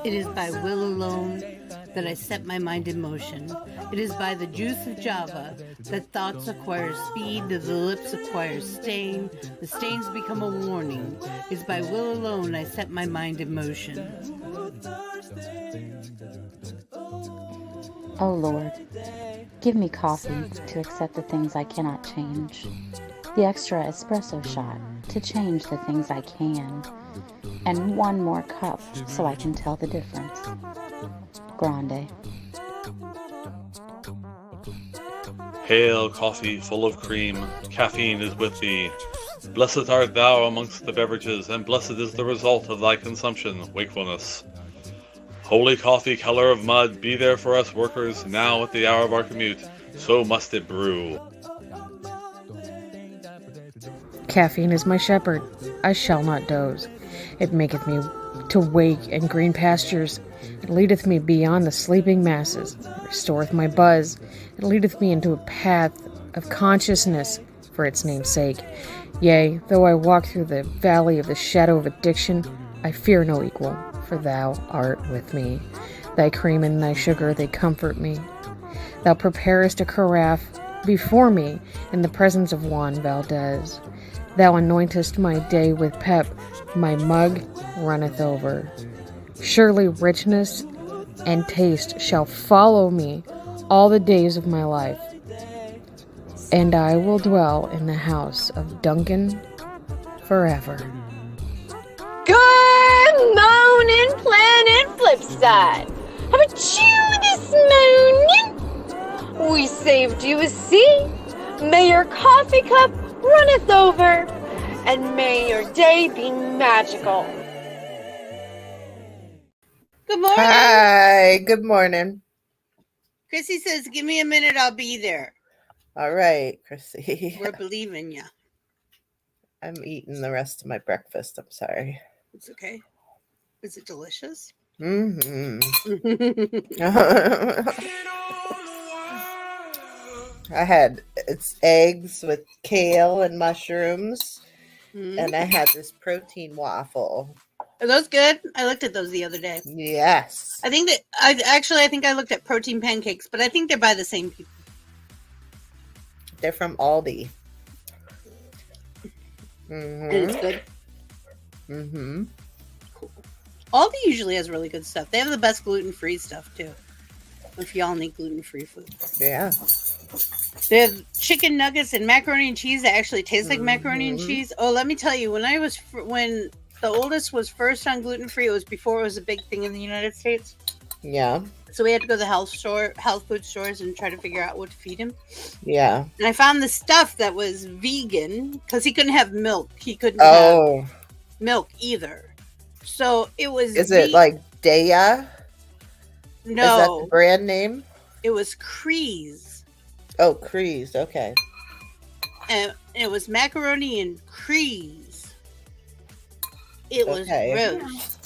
It is by will alone that I set my mind in motion. It is by the juice of Java that thoughts acquire speed, that the lips acquire stain, the stains become a warning. It is by will alone I set my mind in motion. Oh Lord, give me coffee to accept the things I cannot change, the extra espresso shot to change the things I can, and one more cup so I can tell the difference. Grande. Hail, coffee full of cream, caffeine is with thee. Blessed art thou amongst the beverages, and blessed is the result of thy consumption, wakefulness. Holy coffee, color of mud, be there for us workers, now at the hour of our commute, so must it brew. Caffeine is my shepherd, I shall not doze. It maketh me to wake in green pastures. It leadeth me beyond the sleeping masses. It restoreth my buzz. It leadeth me into a path of consciousness for its name's sake. Yea, though I walk through the valley of the shadow of addiction, I fear no equal, for thou art with me. Thy cream and thy sugar, they comfort me. Thou preparest a carafe before me in the presence of Juan Valdez. Thou anointest my day with pep, my mug runneth over. Surely richness and taste shall follow me all the days of my life, and I will dwell in the house of Duncan forever. Good morning, Planet Flipside. How about you this morning? We saved you a seat. May your coffee cup runneth over, and may your day be magical. Good morning. Hi, good morning. Chrissy says, give me a minute, I'll be there. All right, Chrissy. We're believing ya. I'm eating the rest of my breakfast. I'm sorry. It's okay. Is it delicious? Mm-hmm. It's eggs with kale and mushrooms, and I had this protein waffle. Are those good? I looked at those the other day. Yes. I think that I think I looked at protein pancakes, but I think they're by the same people. They're from Aldi. And it's good. Mm-hmm. Cool. Aldi usually has really good stuff. They have the best gluten-free stuff too. If y'all need gluten-free food. Yeah. They have chicken nuggets and macaroni and cheese that actually taste like macaroni and cheese. Oh, let me tell you, when the oldest was first on gluten-free, it was before it was a big thing in the United States. Yeah. So we had to go to the health food stores and try to figure out what to feed him. Yeah. And I found the stuff that was vegan because he couldn't have milk. He couldn't have milk either. So it was. Is it like Daya? No. Is that the brand name? It was Crees. Oh, Crees. Okay. And it was macaroni and Crees. It was gross.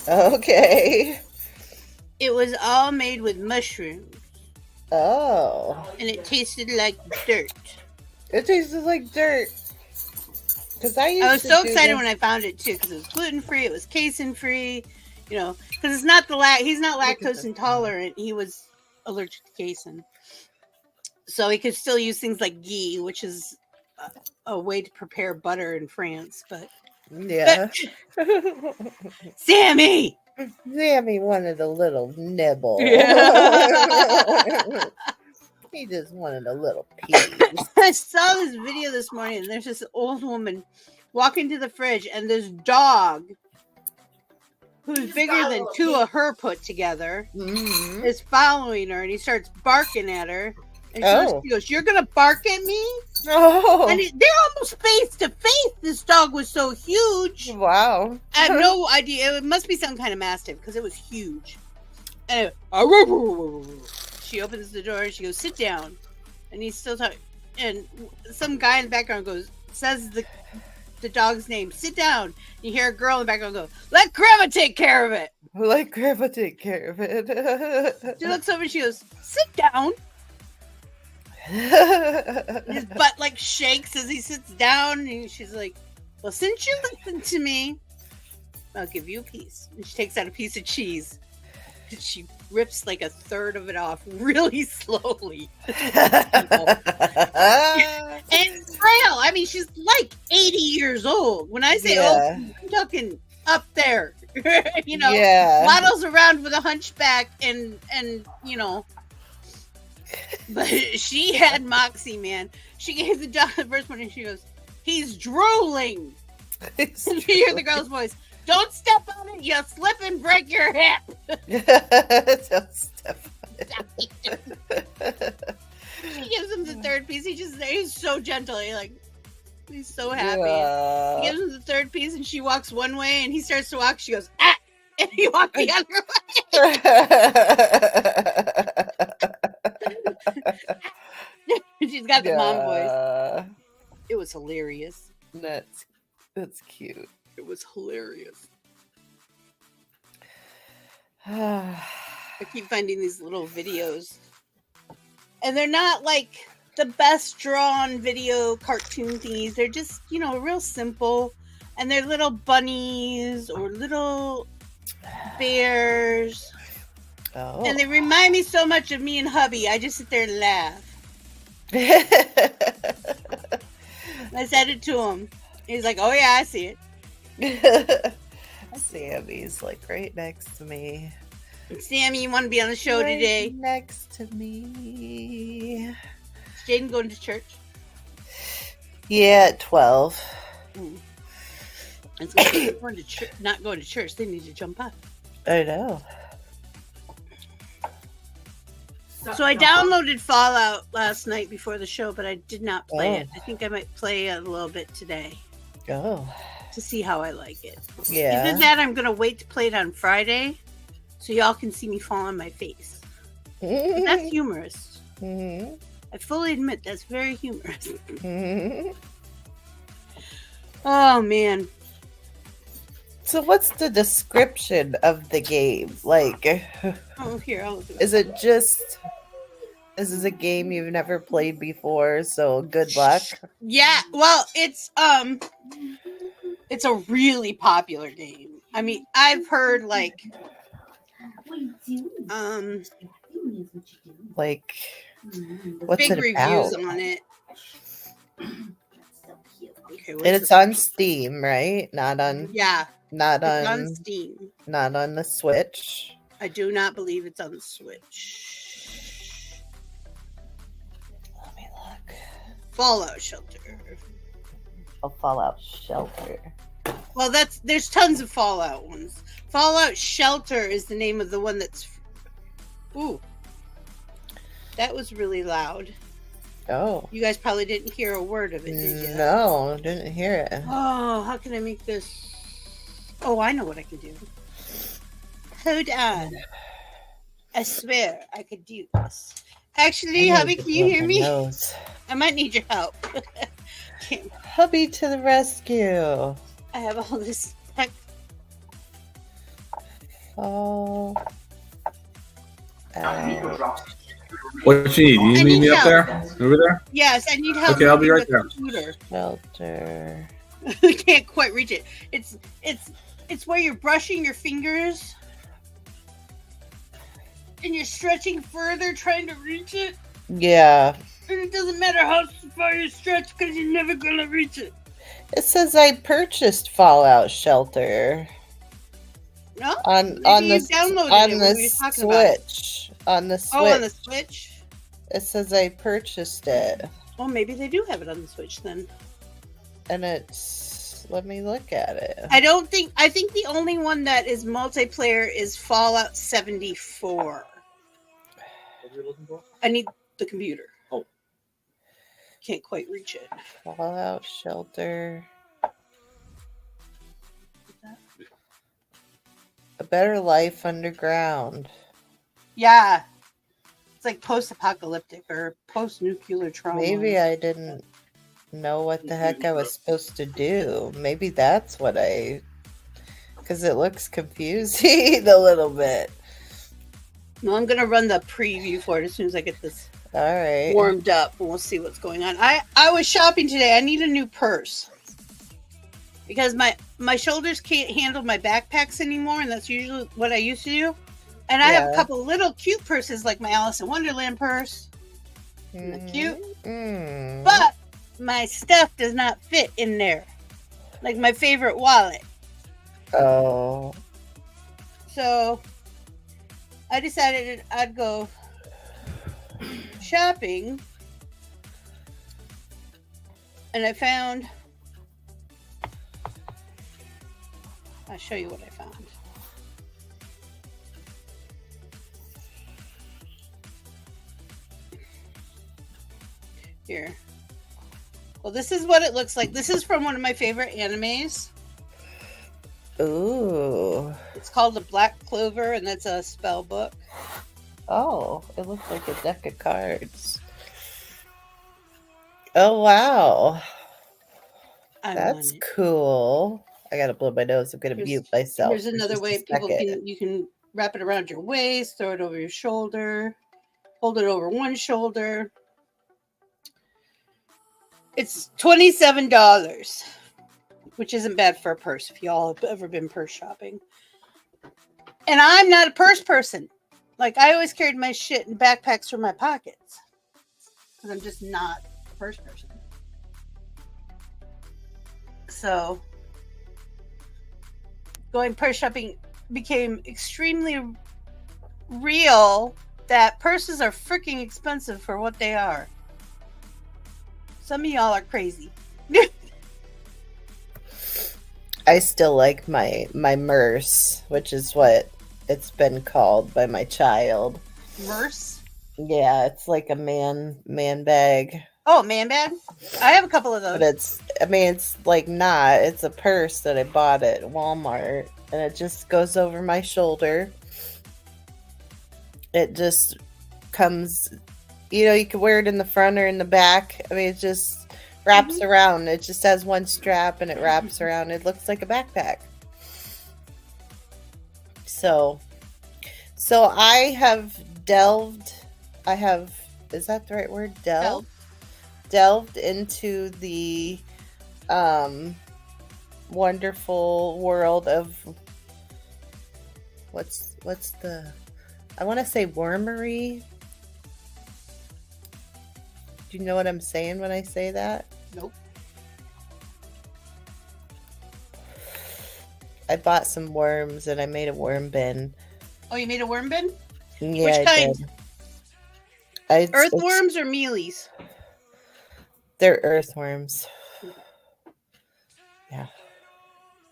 Okay. It was all made with mushrooms. Oh. And it tasted like dirt. It tasted like dirt. I was so excited when I found it too, because it was gluten free, it was casein free, because it's not he's not lactose intolerant. He was allergic to casein, so he could still use things like ghee, which is a way to prepare butter in France. But yeah, Sammy wanted a little nibble. Yeah. He just wanted a little piece. I saw this video this morning, and there's this old woman walking to the fridge, and this dog, who's bigger than two of her put together, is following her, and he starts barking at her. And she goes, "You're gonna bark at me?" Oh, and they're almost face to face. This dog was so huge. Wow, I have no idea. It must be some kind of mastiff because it was huge. Anyway, she opens the door and she goes, "Sit down," and he's still talking. And some guy in the background says the dog's name. "Sit down." You hear a girl in the background go, "Let Grandma take care of it." Let Grandma take care of it. She looks over and she goes, "Sit down." His butt shakes as he sits down, and she's like, "Well, since you listen to me, I'll give you a piece. And she takes out a piece of cheese. And she rips like a third of it off really slowly. And frail. I mean, she's like 80 years old. When I say old, I'm talking up there. You know, waddles around with a hunchback and you know. But she had moxie, man. She gave the dog the first one and she goes, "He's drooling." And you hear the girl's voice, "Don't step on it, you slip and break your hip." Don't step on it. She gives him the third piece. He's so gentle. He's so happy. He gives him the third piece and she walks one way and he starts to walk. She goes, "Ah!" And he walked the other way. She's got the mom voice. It was hilarious. That's cute. It was hilarious. I keep finding these little videos. And they're not like the best drawn video cartoon thingies. They're just, you know, real simple. And they're little bunnies or little bears. Oh. And they remind me so much of me and hubby. I just sit there and laugh. I said it to him. He's like, "Oh yeah, I see it." Sammy's like right next to me. Sammy, you want to be on the show today? Next to me. Is Jaden going to church? Yeah, at 12. It's going to not going to church. They need to jump up. I know. So I downloaded Fallout last night before the show, but I did not play it. I think I might play a little bit today. Oh. To see how I like it. Yeah. Either that, I'm going to wait to play it on Friday, so y'all can see me fall on my face. That's humorous. Mm-hmm. I fully admit that's very humorous. Mm-hmm. Oh man. So what's the description of the game? Like, Oh, here, I'll do it. is it just, this is a game you've never played before, so good luck? Yeah, well, it's a really popular game. I mean, I've heard like what's big it reviews about? on it. Okay, And it's on Steam, right? Not on it's on Steam. Not on the Switch. I do not believe it's on the Switch. Let me look. Fallout Shelter. Oh, Fallout Shelter. Well, there's tons of Fallout ones. Fallout Shelter is the name of the one that's. Ooh, that was really loud. Oh. You guys probably didn't hear a word of it, did you? No, didn't hear it. Oh, how can I make this? Oh, I know what I can do. Hold on. I swear I could do this. Actually, hubby, can you hear me? I might need your help. Hubby to the rescue. I have all this tech. Oh. What you need? You need me up there? Over there? Yes, I need help. Okay, I'll be right there. Shelter. I can't quite reach it. It's where you're brushing your fingers and you're stretching further trying to reach it. Yeah. And it doesn't matter how far you stretch because you're never going to reach it. It says I purchased Fallout Shelter. No? On the Switch. On the Switch. Oh, on the Switch? It says I purchased it. Well, maybe they do have it on the Switch then. And it's, let me look at it. I think the only one that is multiplayer is Fallout 74. What are you looking for? I need the computer. Oh. Can't quite reach it. Fallout Shelter. A Better Life Underground. Yeah. It's like post-apocalyptic or post-nuclear trauma. Maybe I didn't know what the heck I was supposed to do. Maybe that's what because it looks confusing a little bit. No, I'm going to run the preview for it as soon as I get this All right. warmed up, and we'll see what's going on. I was shopping today. I need a new purse. because my shoulders can't handle my backpacks anymore, and that's usually what I used to do. And I have a couple little cute purses, like my Alice in Wonderland purse. Cute. But my stuff does not fit in there. Like my favorite wallet. Oh. So I decided I'd go shopping. And I found... I'll show you what I found. Here. Well, this is what it looks like. This is from one of my favorite animes. Ooh. It's called The Black Clover, and that's a spell book. Oh, it looks like a deck of cards. Oh, wow. That's cool. I gotta blow my nose. I'm gonna mute myself. Here's another way you can wrap it around your waist, throw it over your shoulder, hold it over one shoulder. It's $27, which isn't bad for a purse if y'all have ever been purse shopping. And I'm not a purse person. Like, I always carried my shit in backpacks for my pockets because I'm just not a purse person. So going purse shopping became extremely real that purses are freaking expensive for what they are. Some of y'all are crazy. I still like my merce, which is what it's been called by my child. Merce? Yeah, it's like a man bag. Oh, man bag? I have a couple of those. But it's like not. It's a purse that I bought at Walmart, and it just goes over my shoulder. It just comes, you can wear it in the front or in the back. It just wraps around. It just has one strap, and it wraps around. It looks like a backpack. So I have is that the right word? Delved into the wonderful world of what's the, I want to say wormery. Do you know what I'm saying when I say that? Nope. I bought some worms and I made a worm bin. Oh, you made a worm bin? Yeah, Which kind? Earthworms or mealies? They're earthworms. Yeah.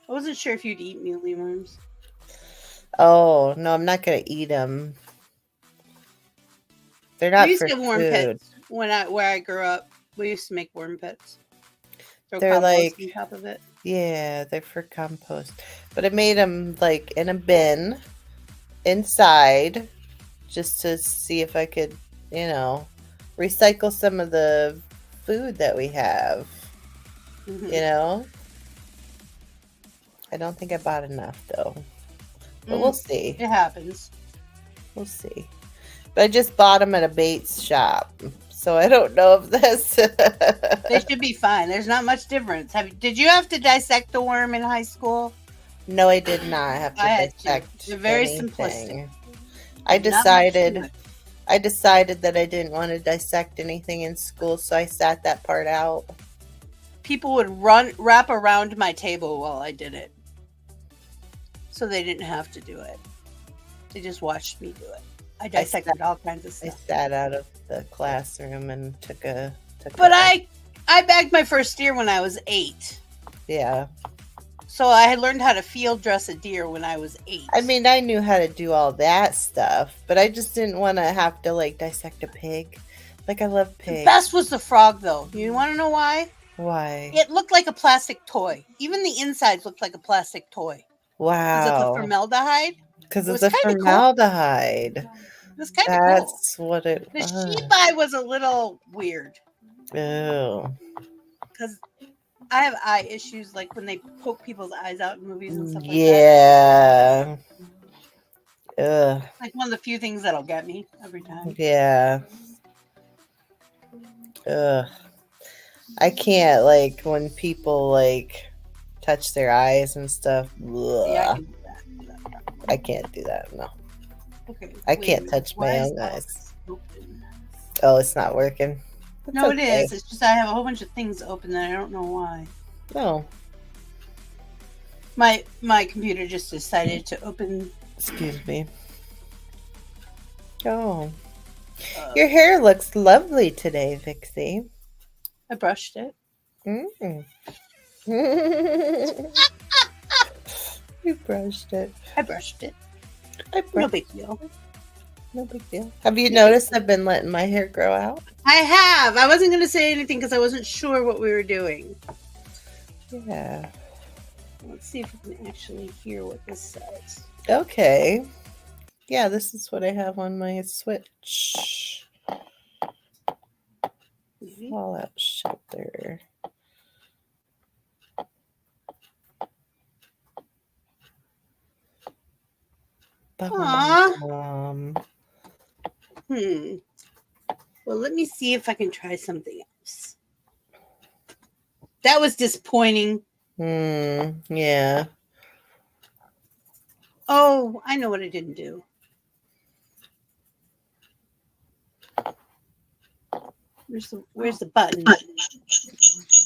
I wasn't sure if you'd eat mealy worms. Oh, no, I'm not going to eat them. They're not for food. Worm pits where I grew up. We used to make worm pits. They're like on top of it. Yeah, they're for compost. But I made them like in a bin inside just to see if I could, recycle some of the food that we have. I don't think I bought enough though. But we'll see. It happens. We'll see. But I just bought them at a Bates shop. So I don't know if this... They should be fine. There's not much difference. Did you have to dissect the worm in high school? No, I did not have to dissect. They're very simplistic. I decided that I didn't want to dissect anything in school, so I sat that part out. People would wrap around my table while I did it. So they didn't have to do it. They just watched me do it. I dissected all kinds of stuff. I sat out of the classroom and took a... I bagged my first deer when I was 8. Yeah. So I had learned how to field dress a deer when I was 8. I knew how to do all that stuff, but I just didn't want to have to, dissect a pig. I love pigs. The best was the frog, though. You want to know why? Why? It looked like a plastic toy. Even the insides looked like a plastic toy. Wow. Because of the formaldehyde? Because of the formaldehyde. Cool. It was kind of cool. That's what it was. The sheep eye was a little weird. Oh. Because I have eye issues, when they poke people's eyes out in movies and stuff like that. Yeah. Ugh. One of the few things that'll get me every time. Yeah. Ugh. I can't, when people, touch their eyes and stuff. Yeah, I can't do that. No, okay. I can't touch my own that eyes. open? Oh, it's not working. It's No, okay. it is. It's just I have a whole bunch of things open that I don't know why. No, My computer just decided to open. excuse me. Oh, your hair looks lovely today, Vixie. I brushed it. Mm. You brushed it. I brushed it. No big deal. No big deal. Have you noticed I've been letting my hair grow out? I have. I wasn't going to say anything because I wasn't sure what we were doing. Yeah. Let's see if we can actually hear what this says. Okay. Yeah, this is what I have on my Switch. Maybe. Fallout shelter. Aw. Um, Well, let me see if I can try something else. That was disappointing. Yeah. Oh, I know what I didn't do. Where's the button?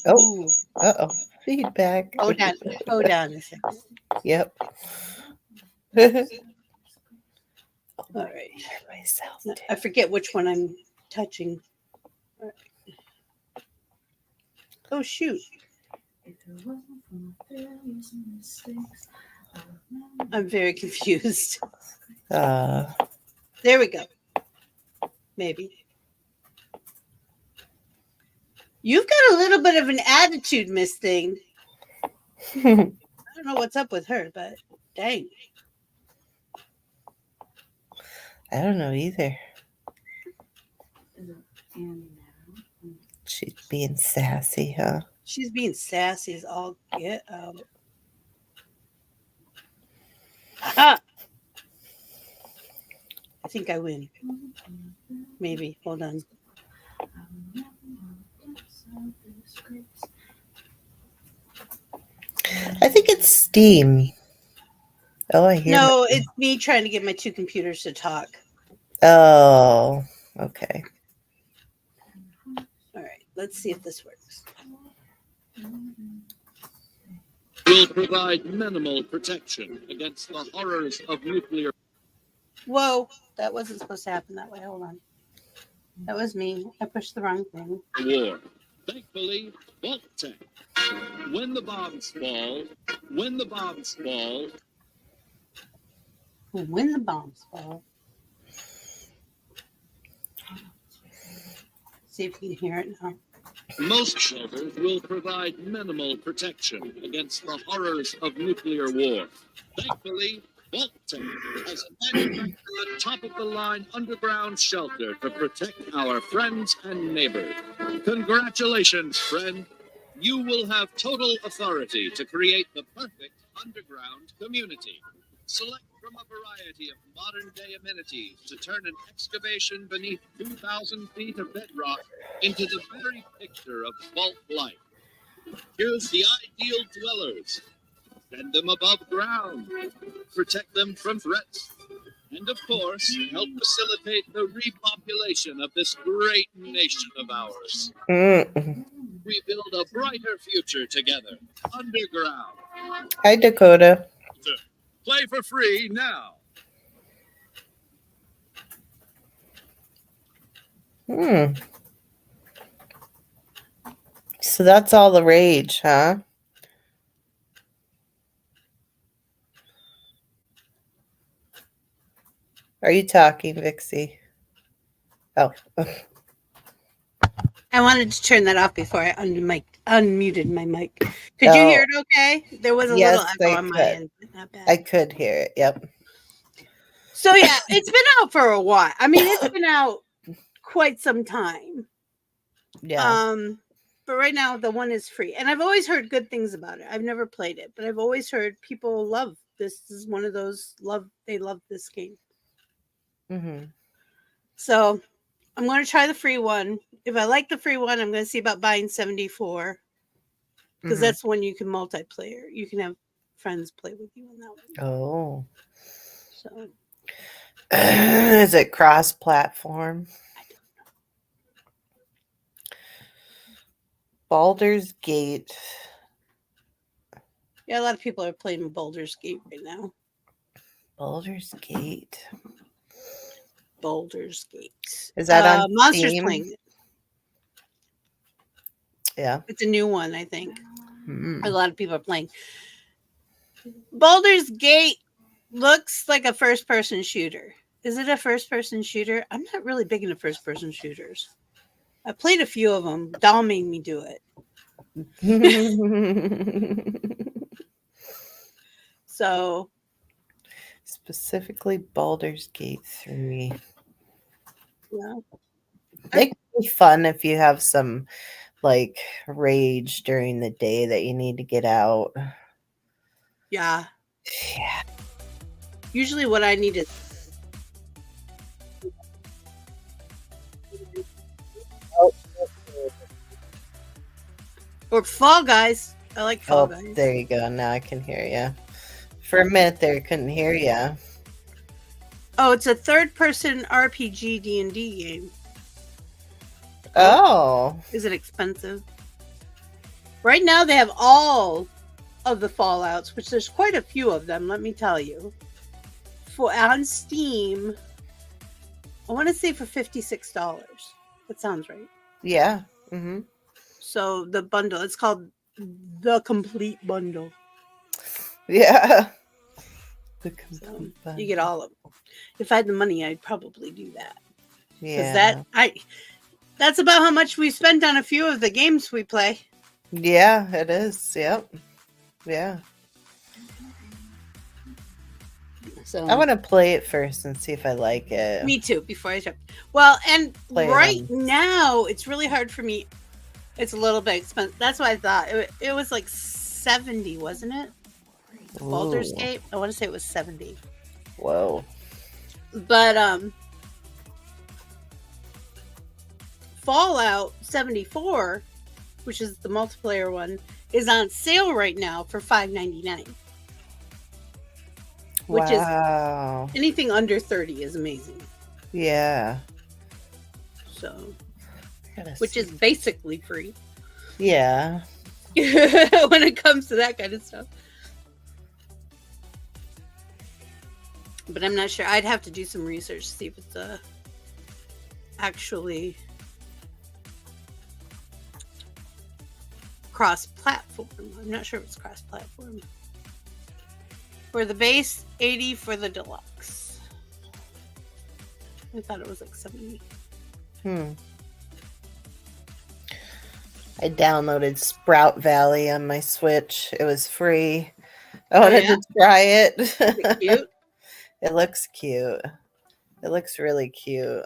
Oh. Uh-oh. Feedback. Hold on a second. Yep. All right. Myself. I forget which one I'm touching. All right. Oh, shoot. I'm very confused. There we go. Maybe. You've got a little bit of an attitude, Miss Thing. I don't know what's up with her, but dang. I don't know either. She's being sassy, huh? She's being sassy as all get out. Aha! I think I win. Maybe. Hold on. I think it's Steam. Oh, I hear. No, it's me trying to get my two computers to talk. Oh, okay. All right, let's see if this works. Will provide minimal protection against the horrors of nuclear. Whoa, that wasn't supposed to happen that way. Hold on. That was me. I pushed the wrong thing. War. Thankfully, Vault-Tec. When the bombs fall, When the bombs fall. See if you can hear it now. most shelters will provide minimal protection against the horrors of nuclear war. Thankfully, Vault-Tec has manufactured a top-of-the-line underground shelter to protect our friends and neighbors. Congratulations, friend. You will have total authority to create the perfect underground community. Select from a variety of modern-day amenities to turn an excavation beneath 2,000 feet of bedrock into the very picture of vault life. Choose the ideal dwellers. Send them above ground. Protect them from threats. And of course, help facilitate the repopulation of this great nation of ours. We build a brighter future together, underground. Hi, Dakota. Play for free now. So that's all the rage, huh? Are you talking, Vixie? Oh. I wanted to turn that off before I unmuted my mic. Could you hear it okay? There was a little echo on my end, but not bad. I could hear it, yep. So yeah, it's been out for a while. I mean, it's been out quite some time. Yeah. But right now the one is free. And I've always heard good things about it. I've never played it, but I've always heard people love this. This is one of those they love this game. So I'm going to try the free one. If I like the free one, I'm going to see about buying 74. because Mhm. that's when you can multiplayer. You can have friends play with you on that one. Oh. So Is it cross-platform? I don't know. Baldur's Gate. Yeah, a lot of people are playing Baldur's Gate right now. Baldur's Gate. Baldur's Gate. Is that on Monsters Steam? playing it. Yeah. It's a new one, I think. Hmm. A lot of people are playing. Baldur's Gate looks like a first-person shooter. Is it a first-person shooter? I'm not really big into first-person shooters. I played a few of them. Doll made me do it. So Specifically Baldur's Gate 3. yeah. It could be fun if you have some like rage during the day that you need to get out. Yeah. Yeah. Usually what I need is or Fall Guys. I like Fall Oh, Guys. there you go. Now I can hear you. For a minute there, I couldn't hear you. Oh, it's a third-person RPG D&D game. Oh. Is it expensive? Right now they have all of the Fallouts, which there's quite a few of them, let me tell you. For on Steam, I want to say for $56. That sounds right. Yeah. Mm-hmm. So the bundle, it's called the complete bundle. Yeah. The So complete you get all of them. If I had the money, I'd probably do that. Yeah. That's about how much we spent on a few of the games we play. Yeah, it is. Yep. Yeah. So I want to play it first and see if I like it. me too, before I jump. Well, and Play it right on- now it's really hard for me. It's a little bit expensive. That's what I thought. It was like 70, wasn't it? Baldur's Ooh. Gate. I want to say it was 70. Whoa. But Fallout 74, which is the multiplayer one, is on sale right now for $5.99. Which Wow. is anything under 30 is amazing. Yeah. So, I gotta which see. is basically free Yeah. when it comes to that kind of stuff. But I'm not sure. I'd have to do some research to see if it's actually cross-platform. I'm not sure if it's cross-platform. For the base, 80 for the deluxe. I thought it was like 70. I downloaded Sprout Valley on my Switch. It was free. I wanted to try it. Is it cute? It looks cute. It looks really cute.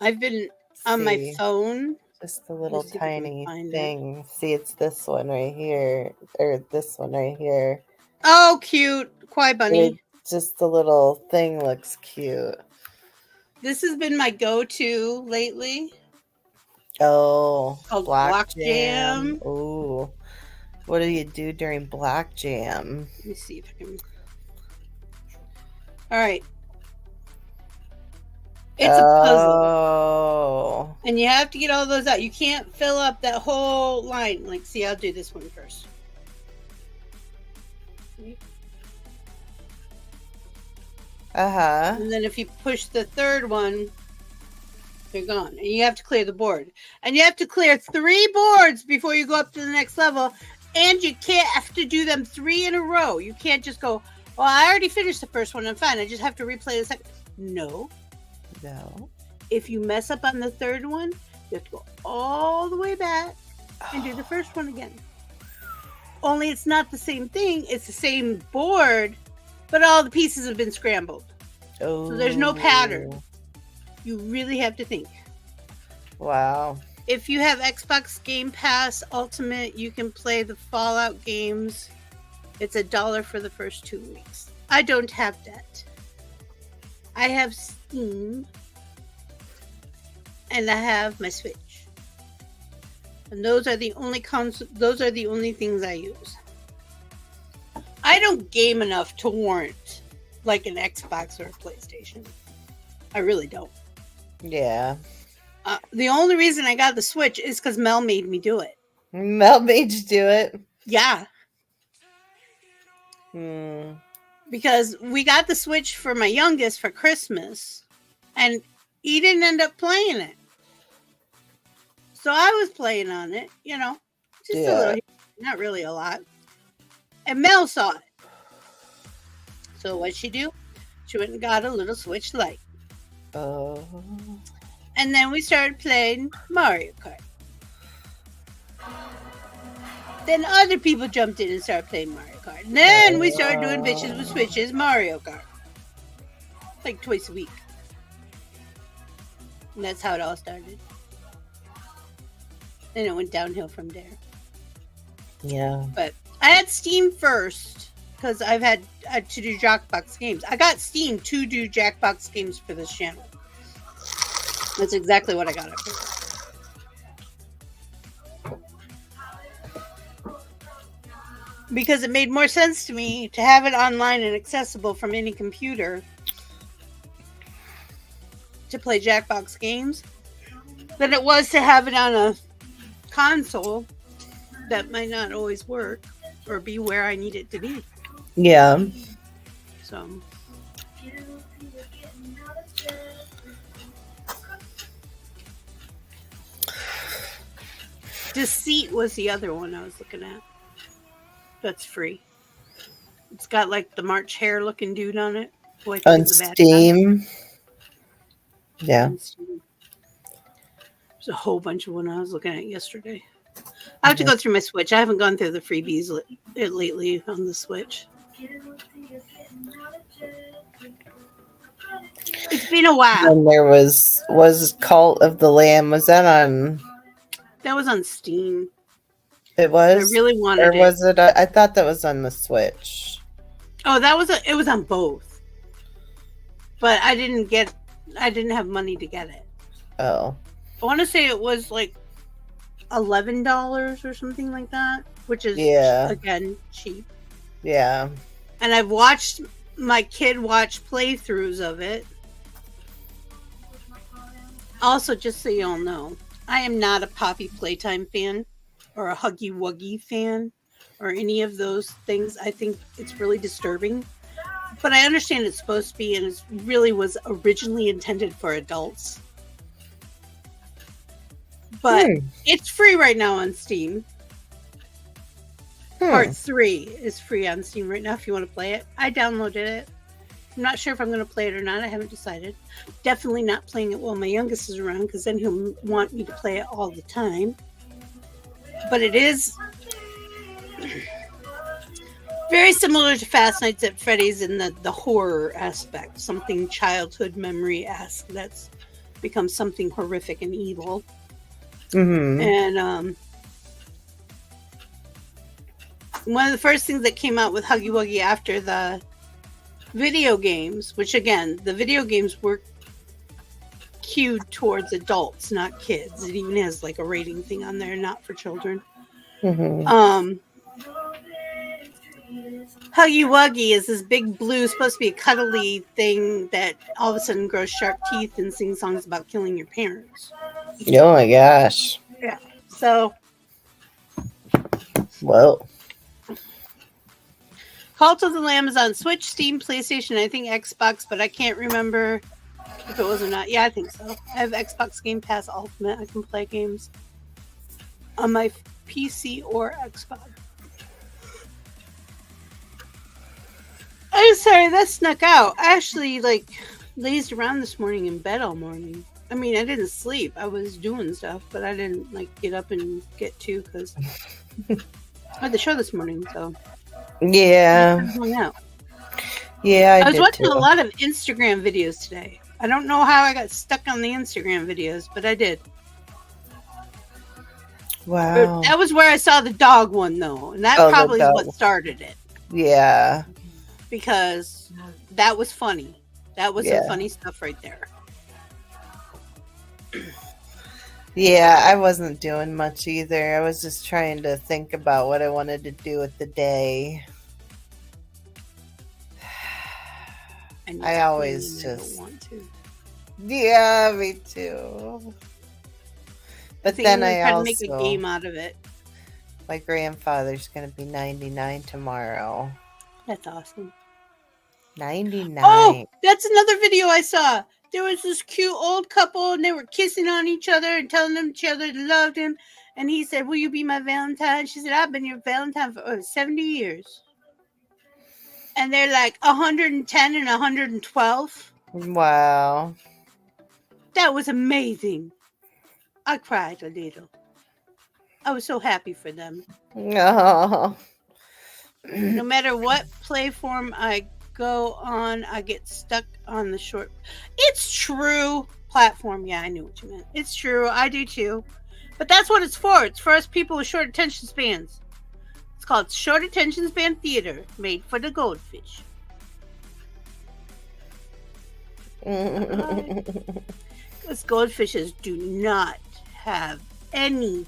I've been on my See, phone. just a little see if I can tiny find it. thing. See, it's this one right here, or this one right here. Oh, cute. Quai Bunny. Just the little thing looks cute. This has been my go-to lately. Oh, Called Block Jam. Ooh. What do you do during Block Jam? Let me see if I can. All right. It's a puzzle. Oh. And you have to get all those out. You can't fill up that whole line. Like, see, I'll do this one first. See? Uh-huh. And then if you push the third one, they're gone. And you have to clear the board. And you have to clear 3 boards before you go up to the next level. And you can't have to do them 3 in a row. You can't just go, well, I already finished the first one. I'm fine. I just have to replay the second. No. No. If you mess up on the third one, you have to go all the way back and do the first one again. Only it's not the same thing. It's the same board, but all the pieces have been scrambled. Oh. So there's no pattern. You really have to think. Wow. If you have Xbox Game Pass Ultimate, you can play the Fallout games. It's $1 for the first 2 weeks. I don't have that. I have Steam. And I have my Switch. And those are the only things I use. I don't game enough to warrant like an Xbox or a PlayStation. I really don't. Yeah. The only reason I got the Switch is because Mel made me do it. Mel made you do it? Yeah. Hmm. Because we got the Switch for my youngest for Christmas, and he didn't end up playing it. So I was playing on it, just a little, not really a lot. And Mel saw it. So what'd she do? She went and got a little Switch Lite. Oh. And then we started playing Mario Kart. Then other people jumped in and started playing Mario Kart. And then we started doing Bitches with Switches Mario Kart. Like twice a week. And that's how it all started. Then it went downhill from there. Yeah. But I had Steam first because I've had to do Jackbox games. I got Steam to do Jackbox games for this channel. That's exactly what I got it for. Because it made more sense to me to have it online and accessible from any computer to play Jackbox games than it was to have it on a console that might not always work or be where I need it to be. Yeah. So Deceit was the other one I was looking at. That's free. It's got like the March Hare looking dude on it. On Steam. Yeah. There's a whole bunch of one I was looking at yesterday. I have to go through my Switch. I haven't gone through the freebies lately on the Switch. It's been a while. And there was Cult of the Lamb. Was that on? That was on Steam. It was. I really wanted or was it? I thought that was on the Switch. Oh, it was on both. But I didn't have money to get it. Oh. I want to say it was like $11 or something like that, which is again cheap. Yeah. And I've watched my kid watch playthroughs of it. Also, just so you all know, I am not a Poppy Playtime fan or a Huggy Wuggy fan or any of those things. I think it's really disturbing. But I understand it's supposed to be, and it really was originally intended for adults. But it's free right now on Steam. Part 3 is free on Steam right now if you want to play it. I downloaded it. I'm not sure if I'm going to play it or not. I haven't decided. Definitely not playing it while my youngest is around, because then he'll want me to play it all the time. But it is very similar to Fast Nights at Freddy's in the horror aspect. Something childhood memory-esque that's become something horrific and evil. Mm-hmm. And one of the first things that came out with Huggy Wuggy after the video games, which again, the video games were skewed towards adults, not kids. It even has like a rating thing on there, not for children. Mm-hmm. Huggy Wuggy is this big blue, supposed to be a cuddly thing that all of a sudden grows sharp teeth and sings songs about killing your parents. Oh my gosh. Yeah. So. Well. Cult of the Lamb is on Switch, Steam, PlayStation, I think Xbox, but I can't remember if it was or not. Yeah, I think so. I have Xbox Game Pass Ultimate. I can play games on my PC or Xbox. I'm sorry, that snuck out. I actually lazed around this morning in bed all morning. I mean, I didn't sleep. I was doing stuff, but I didn't get up and get to because I had the show this morning, so. Yeah. Yeah, I was watching a lot of Instagram videos today. I don't know how I got stuck on the Instagram videos, but I did. Wow. That was where I saw the dog one, though. And that probably is what started it. Yeah. Because that was funny. That was some funny stuff right there. Yeah, I wasn't doing much either. I was just trying to think about what I wanted to do with the day. And I it's always clean and just... I don't want to. Yeah, me too. But think then I'm I trying also... to make a game out of it. My grandfather's going to be 99 tomorrow. That's awesome. 99. Oh, that's another video I saw. There was this cute old couple, and they were kissing on each other and telling each other they loved him. And he said, "Will you be my Valentine?" She said, "I've been your Valentine for 70 years." And they're like 110 and 112. Wow. That was amazing. I cried a little. I was so happy for them. Oh. No matter what play form I go on, I get stuck on the short. It's true. Platform. Yeah, I knew what you meant. It's true. I do too. But that's what it's for. It's for us people with short attention spans. It's called short attention span theater, made for the goldfish. Those goldfishes do not have any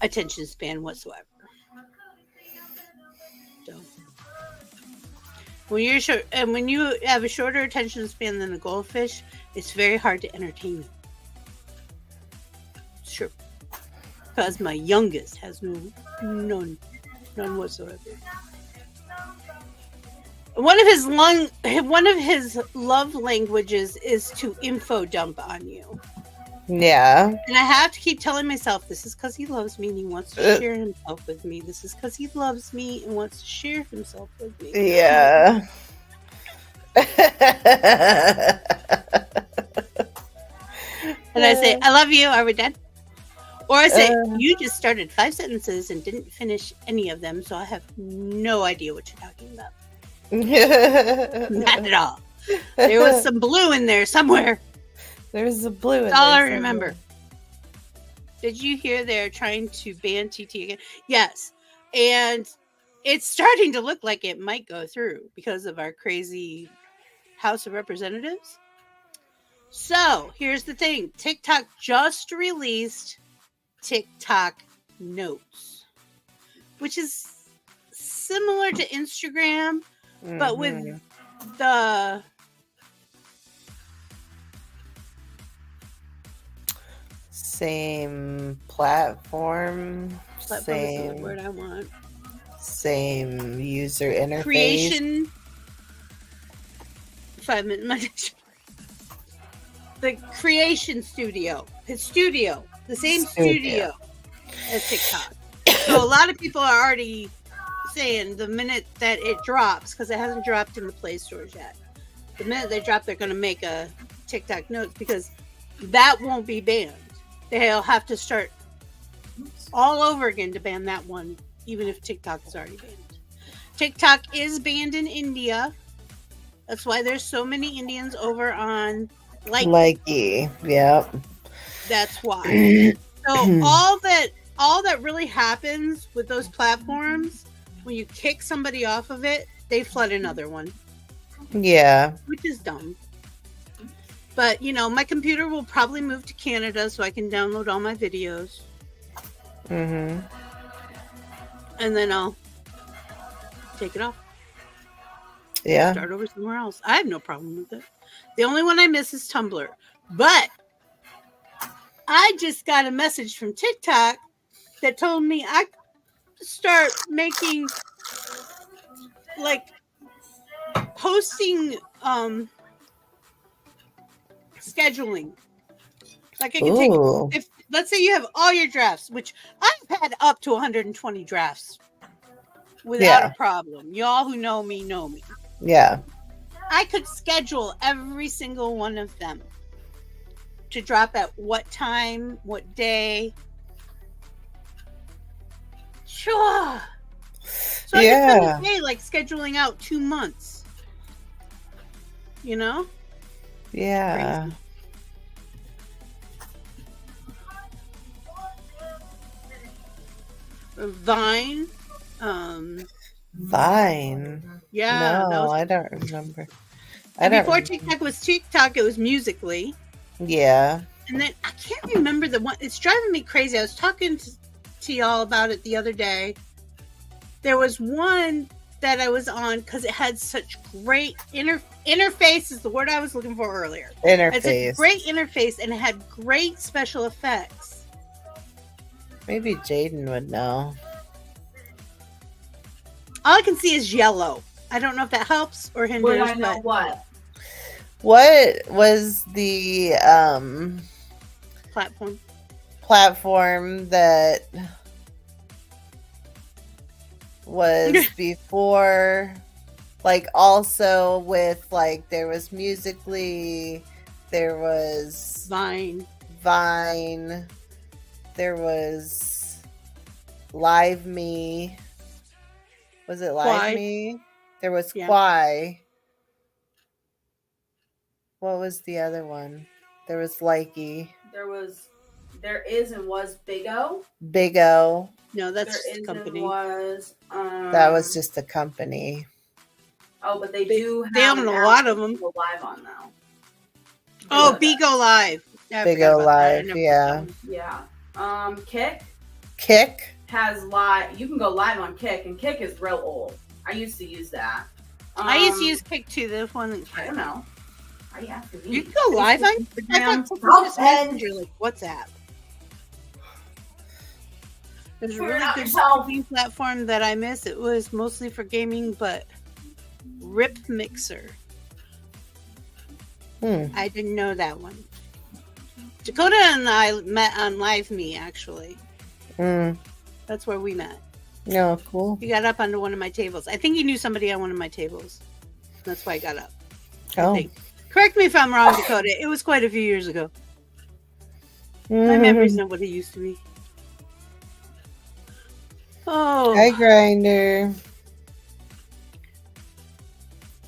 attention span whatsoever. So when you're short, and when you have a shorter attention span than a goldfish, it's very hard to entertain you. Sure, because my youngest has none whatsoever. One of his love languages is to info dump on you. Yeah. And I have to keep telling myself, this is because he loves me and he wants to share himself with me. This is because he loves me and wants to share himself with me. Yeah. And I say, I love you. Are we done? Or I say, you just started 5 sentences and didn't finish any of them, so I have no idea what you're talking about. Not at all. There was some blue in there somewhere. There's a blue in there. That's all I remember. Did you hear they're trying to ban TT again? Yes. And it's starting to look like it might go through because of our crazy House of Representatives. So here's the thing. TikTok just released TikTok Notes, which is similar to Instagram, but with the same platform, same is the word I want. Same user interface. Creation. 5 minutes. The creation studio. His studio. The same studio as TikTok. So a lot of people are already saying the minute that it drops, because it hasn't dropped in the Play stores yet. The minute they drop, they're going to make a TikTok Notes, because that won't be banned. They'll have to start all over again to ban that one, even if TikTok is already banned. TikTok is banned in India. That's why there's so many Indians over on Likey. Yep. That's why. So all that really happens with those platforms, when you kick somebody off of it, they flood another one. Yeah. Which is dumb. But, my computer will probably move to Canada so I can download all my videos. Mm-hmm. And then I'll take it off. Yeah. Start over somewhere else. I have no problem with it. The only one I miss is Tumblr. But I just got a message from TikTok that told me I could start making, posting, scheduling. Like I can take, if let's say you have all your drafts, which I've had up to 120 drafts without a problem. Y'all who know me know me. Yeah. I could schedule every single one of them to drop at what time, what day. Sure. So I could spend the day scheduling out 2 months. Yeah. Crazy. Vine. Vine. Yeah. No, I don't remember. Before TikTok was TikTok, it was Musical.ly. Yeah. And then I can't remember the one. It's driving me crazy. I was talking to y'all about it the other day. There was one that I was on because it had such great interface is the word I was looking for earlier. Interface. It's a great interface and it had great special effects. Maybe Jaden would know. All I can see is yellow. I don't know if that helps or hinders. Would I know what? What was the platform that was before, like, also with, like, there was Musically, there was Vine, there was Live Me. Was it Live Quai. Me? There was Yeah. Quai. What was the other one? There was Likey. There is and was Big O. Big O. No, that's There just is the company. and was. That was just the company. Oh, but they do have. They own a lot of them. Go live on now. Oh, Bigo Live. Yeah, I Big forgot O about that. I Live, never yeah. Yeah. Kick Kick? has live. You can go live on Kick, and Kick is real old. I used to use that. I used to use Kick too. The one I don't know. Are you asking me? you can go live on. I Instagram. thought it was just Messenger, like WhatsApp. There's a Figure it really out good yourself. gaming platform that I miss. It was mostly for gaming, but Rip Mixer. I didn't know that one. Dakota and I met on Live Me, actually. That's where we met. No, cool. He got up onto one of my tables. I think he knew somebody on one of my tables. That's why I got up. I Oh. think. Correct me if I'm wrong, Dakota. It was quite a few years ago. My memory's not what it used to be. Oh, Hi, Grinder.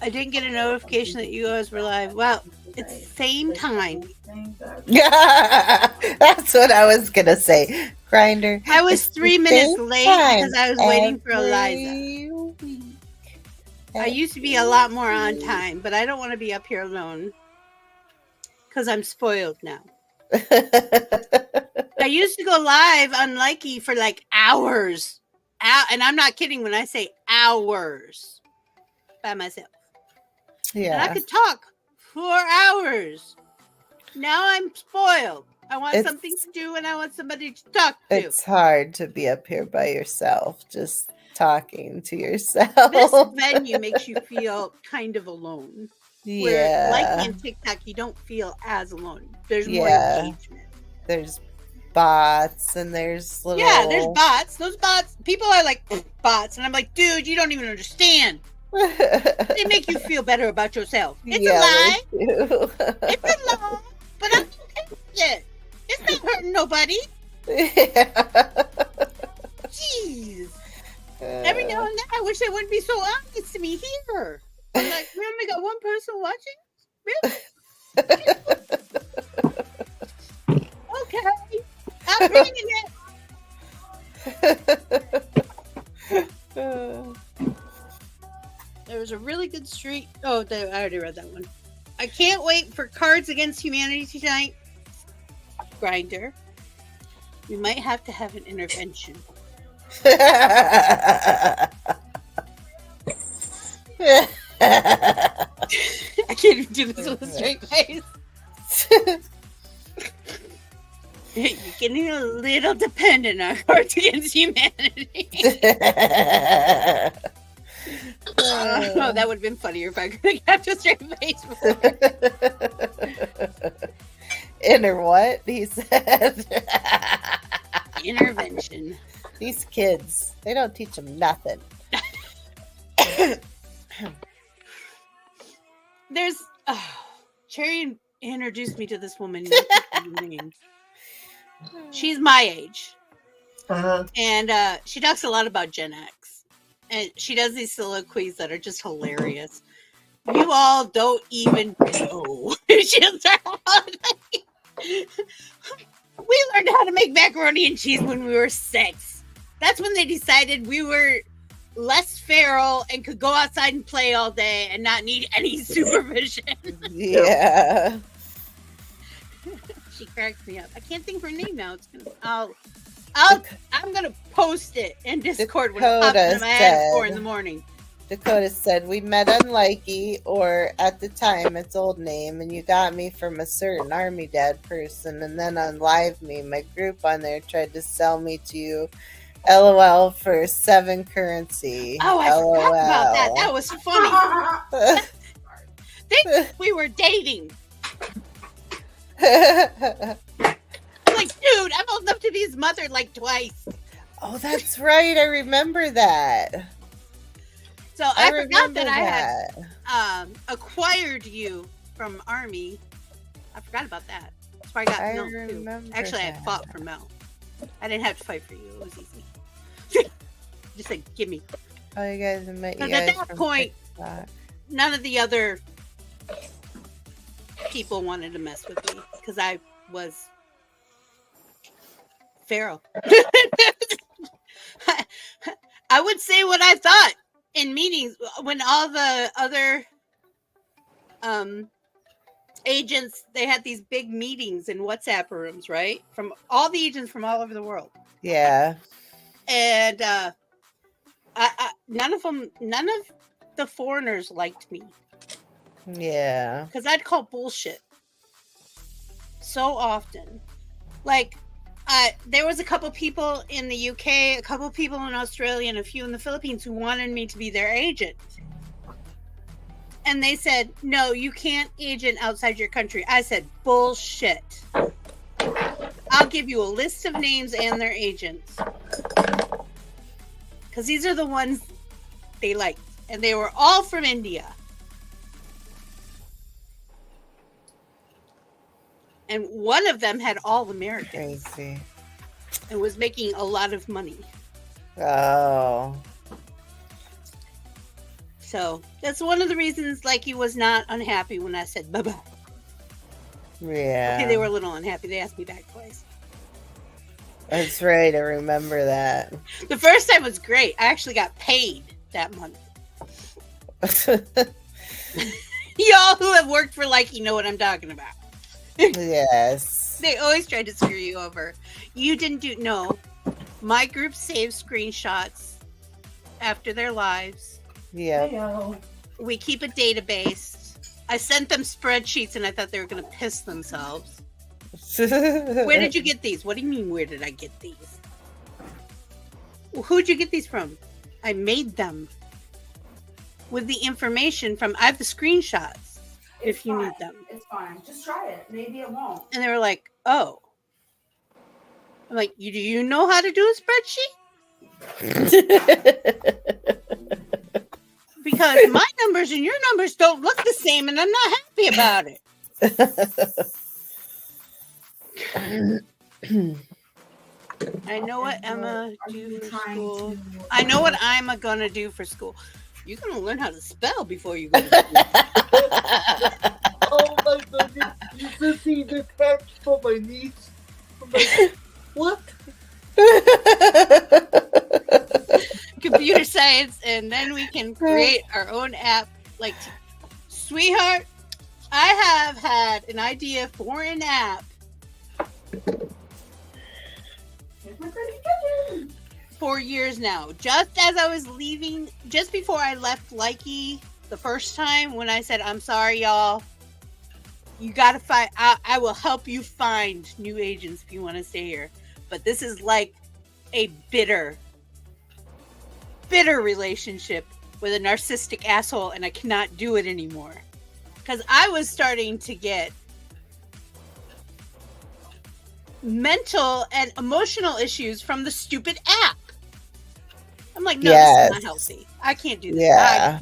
I didn't get a notification that you guys were live. Well, it's the same time. That's what I was gonna say. Grinder. I was It's 3 the minutes same late time because I was waiting for every Eliza. week. I used to be a lot more on time, but I don't want to be up here alone because I'm spoiled now. I used to go live on Likey for like hours. And I'm not kidding when I say hours by myself. And I Yeah. could talk for hours. Now I'm spoiled. I want It's- something to do and I want somebody to talk to. It's hard to be up here by yourself, just talking to yourself. This venue makes you feel kind of alone. Where, like in TikTok, you don't feel as alone. There's more engagement. There's bots and there's little. Yeah, there's bots. Those bots, people are like bots, and I'm like, dude, you don't even understand. They make you feel better about yourself. It's a lie. It's a lie. But I'm okay with it. It's not hurting nobody. Jeez. Every now and then, I wish they wouldn't be so honest to me here. I'm like, we only got one person watching? Really? Okay. I'm bringing it. There was a really good street. Oh, I already read that one. I can't wait for Cards Against Humanity tonight. Grinder. We might have to have an intervention. I can't even do this with a straight face. You're getting a little dependent on Cards Against Humanity. Oh, that would have been funnier if I could have kept a straight face. Inner what? He said. Intervention. These kids, they don't teach them nothing. There's Cherry introduced me to this woman. She's my age, and she talks a lot about Gen X, and she does these soliloquies that are just hilarious. You all don't even know. She'll start we learned how to make macaroni and cheese when we were 6. That's when they decided we were less feral and could go outside and play all day and not need any supervision. Yeah. She cracks me up. I can't think of her name now. I'm gonna post it in Discord when it pops into my head at 4 in the morning. Dakota said, we met on Likey, or at the time its old name, and you got me from a certain Army Dad person, and then on Live Me, my group on there tried to sell me to you, LOL, for 7 currency. Oh, I forgot about that. That was funny. We were dating. I'm like, dude, I'm old enough to be his mother like twice. Oh, that's right. I remember that. So I forgot that I had acquired you from Army. I forgot about that. That's why I got Mel too. Actually, I had fought for Mel. I didn't have to fight for you. It was easy. Just like, give me. Oh, you guys met you guys. At that from point, TikTok. None of the other people wanted to mess with me because I was feral. I would say what I thought in meetings when all the other agents, they had these big meetings in WhatsApp rooms, right? From all the agents from all over the world. Yeah. And none of the foreigners liked me. Yeah. Because I'd call bullshit so often. Like, there was a couple people in the UK, a couple people in Australia, and a few in the Philippines who wanted me to be their agent. And they said, no, you can't agent outside your country. I said, bullshit. I'll give you a list of names and their agents. Because these are the ones they liked. And they were all from India. And one of them had all Americans. Crazy. And was making a lot of money. Oh. So that's one of the reasons like he was not unhappy when I said bye-bye. Yeah. Okay, they were a little unhappy. They asked me back twice. That's right. I remember that. The first time was great. I actually got paid that month. Y'all who have worked for Likey know what I'm talking about. Yes. They always tried to screw you over. You didn't no. My group saved screenshots after their lives. Yeah. We keep a database. I sent them spreadsheets and I thought they were going to piss themselves. Where did you get these? What do you mean, where did I get these? Who'd you get these from? I made them. With the information from, I have the screenshots. If you need them. It's fine. Just try it. Maybe it won't. And they were like, oh. I'm like, do you know how to do a spreadsheet? Because my numbers and your numbers don't look the same and I'm not happy about it. I know what Emma do for school. I know what I'm gonna do for school. You're gonna learn how to spell before you go to school. Oh my goodness! You just see the text for my niece. I'm like, what? Computer science, and then we can create our own app. Like, sweetheart, I have had an idea for an app for years now. Just as I was leaving, just before I left Likey the first time, when I said, I'm sorry, y'all, you gotta find, I will help you find new agents if you want to stay here. But this is like a bitter relationship with a narcissistic asshole, and I cannot do it anymore. Because I was starting to get mental and emotional issues from the stupid app. I'm like, no, this is not healthy. I can't do this. Yeah.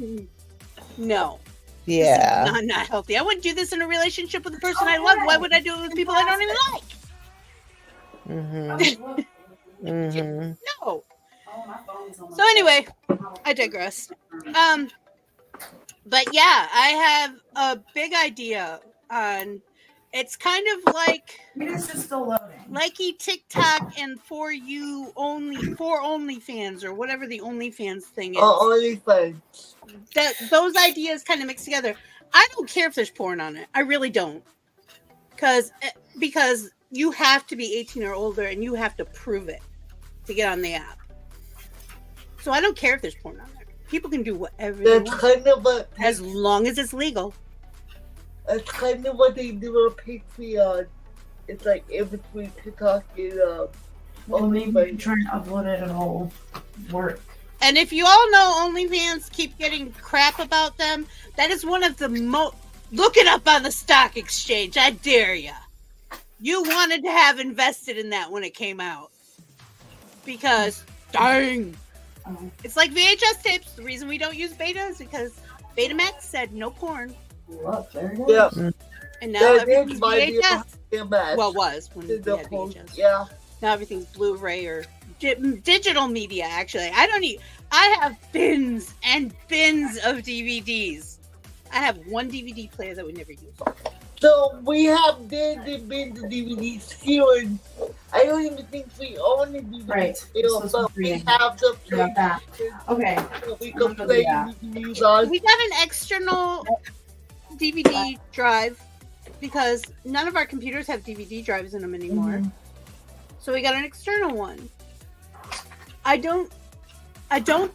No. Yeah. This is not healthy. I wouldn't do this in a relationship with the person I love. Why would I do it with people I don't even like? Mm-hmm. Mm-hmm. No. So anyway, I digress. But yeah, I have a big idea on. It's kind of like It's just still loading. Likey, TikTok, and for OnlyFans or whatever the OnlyFans thing is. OnlyFans. Those ideas kind of mix together. I don't care if there's porn on it. I really don't. because you have to be 18 or older and you have to prove it to get on the app. So I don't care if there's porn on there. People can do whatever they want, kind of as long as it's legal. That's kind of what they do on Patreon. It's like in between TikTok and maybe trying to upload it at all work. And if you all know OnlyFans keep getting crap about them, that is one of the most... Look it up on the stock exchange. I dare ya. You wanted to have invested in that when it came out. Because, dang. It's like VHS tapes. The reason we don't use beta is because Betamax said no porn. Look, there it is. Yeah. And now everything's VHS. VHS. Well, it was when we had VHS. Yeah. Now everything's Blu-ray or digital media, actually. I have bins and bins of DVDs. I have one DVD player that we never use. So we have bins and bins of DVDs here, and I don't even think we own a DVD player, but we have the player. Okay. We can play DVDs on. We got an external DVD drive because none of our computers have DVD drives in them anymore. Mm-hmm. So we got an external one. I don't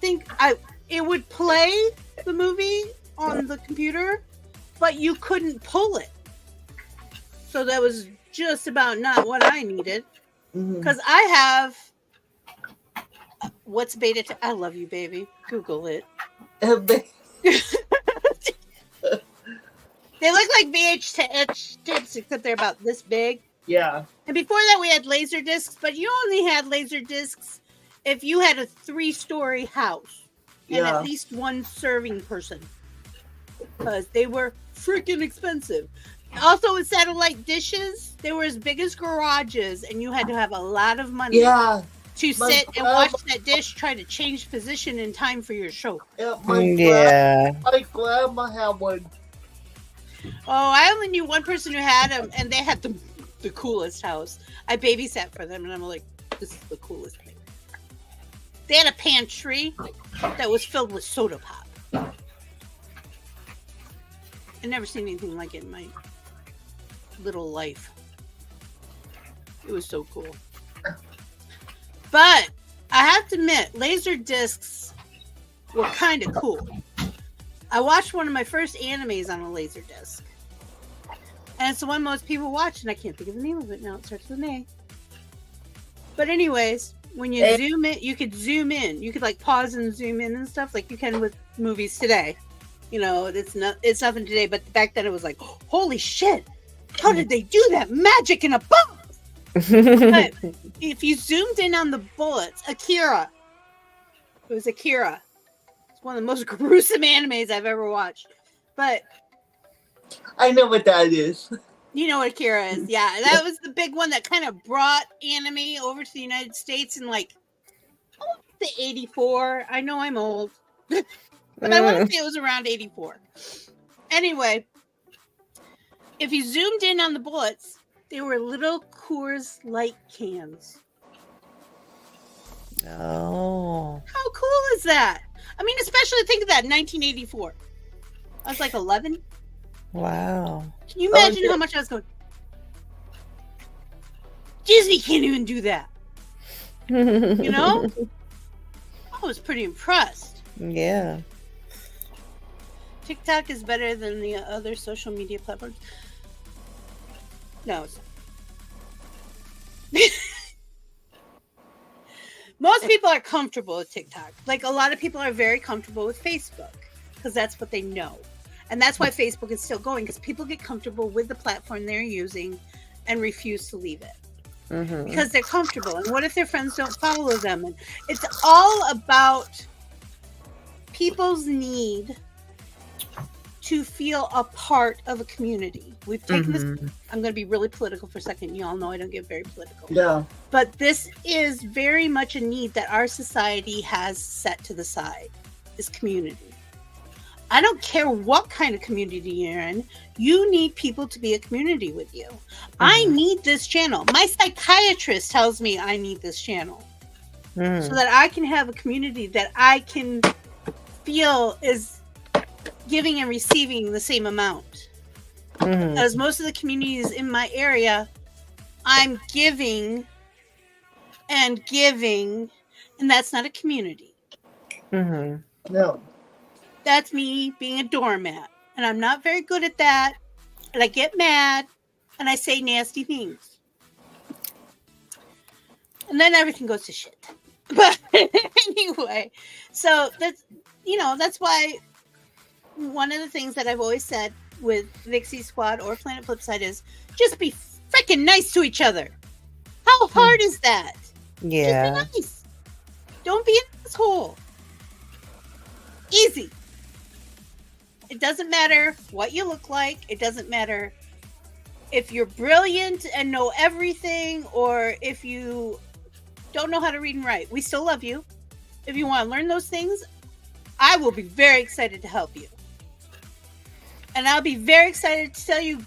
think it would play the movie on the computer, but you couldn't pull it. So that was just about not what I needed. Because I have what's beta? I love you, baby. Google it. They look like VHS tapes, except they're about this big. Yeah. And before that, we had laser discs, but you only had laser discs if you had a 3-story house and at least one serving person, because they were freaking expensive. Also, with satellite dishes, they were as big as garages, and you had to have a lot of money to sit and watch that dish try to change position in time for your show. My grandma had one. Oh, I only knew one person who had them, and they had the coolest house. I babysat for them, and I'm like, this is the coolest thing. They had a pantry that was filled with soda pop. I've never seen anything like it in my little life. It was so cool. But I have to admit, laser discs were kind of cool. I watched one of my first animes on a laser disc. And it's the one most people watch, and I can't think of the name of it now. It starts with an A. But anyways, when you zoom in, you could zoom in. You could like pause and zoom in and stuff like you can with movies today. You know, it's nothing today, but back then it was like, holy shit, how did they do that? Magic in a box! But if you zoomed in on the bullets, Akira. It was Akira. It's one of the most gruesome animes I've ever watched. But I know what that is. You know what Akira is. Yeah, that was the big one that kind of brought anime over to the United States in like the 84. I know I'm old. But I want to say it was around 84. Anyway, if you zoomed in on the bullets, they were little Coors Light cans. Oh. How cool is that? I mean, especially think of that, 1984. I was like 11. Wow. Can you imagine how much I was going? Disney can't even do that. You know? I was pretty impressed. Yeah. TikTok is better than the other social media platforms. No, it's not. Most people are comfortable with TikTok. Like a lot of people are very comfortable with Facebook because that's what they know. And that's why Facebook is still going, because people get comfortable with the platform they're using and refuse to leave it. Because they're comfortable. And what if their friends don't follow them? And it's all about people's need to feel a part of a community. We've taken this. I'm going to be really political for a second. You all know I don't get very political. Yeah. But this is very much a need that our society has set to the side, is community. I don't care what kind of community you're in. You need people to be a community with you. I need this channel. My psychiatrist tells me I need this channel so that I can have a community that I can feel is giving and receiving the same amount. Because most of the communities in my area, I'm giving, and that's not a community. No. That's me being a doormat. And I'm not very good at that. And I get mad, and I say nasty things. And then everything goes to shit. But anyway, so that's why one of the things that I've always said with Vixie Squad or Planet Flipside is just be freaking nice to each other. How hard is that? Yeah. Just be nice. Don't be an asshole. Easy. It doesn't matter what you look like. It doesn't matter if you're brilliant and know everything or if you don't know how to read and write. We still love you. If you want to learn those things, I will be very excited to help you. And I'll be very excited to tell you,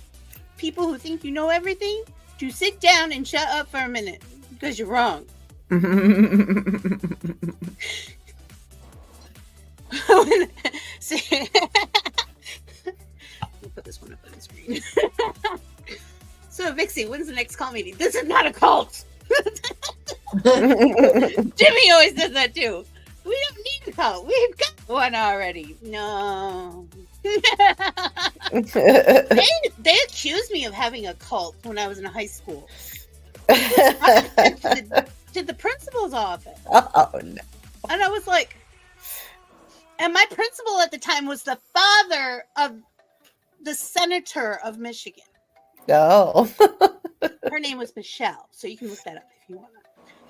people who think you know everything, to sit down and shut up for a minute, because you're wrong. Let me put this one up on the screen. So, Vixie, when's the next call meeting? This is not a cult. Jimmy always does that too. We don't need a cult. We've got one already. No. They accused me of having a cult when I was in high school. I went to the principal's office. Oh, no. And I was like, and my principal at the time was the father of the senator of Michigan. Oh. Her name was Michelle, so you can look that up if you want to.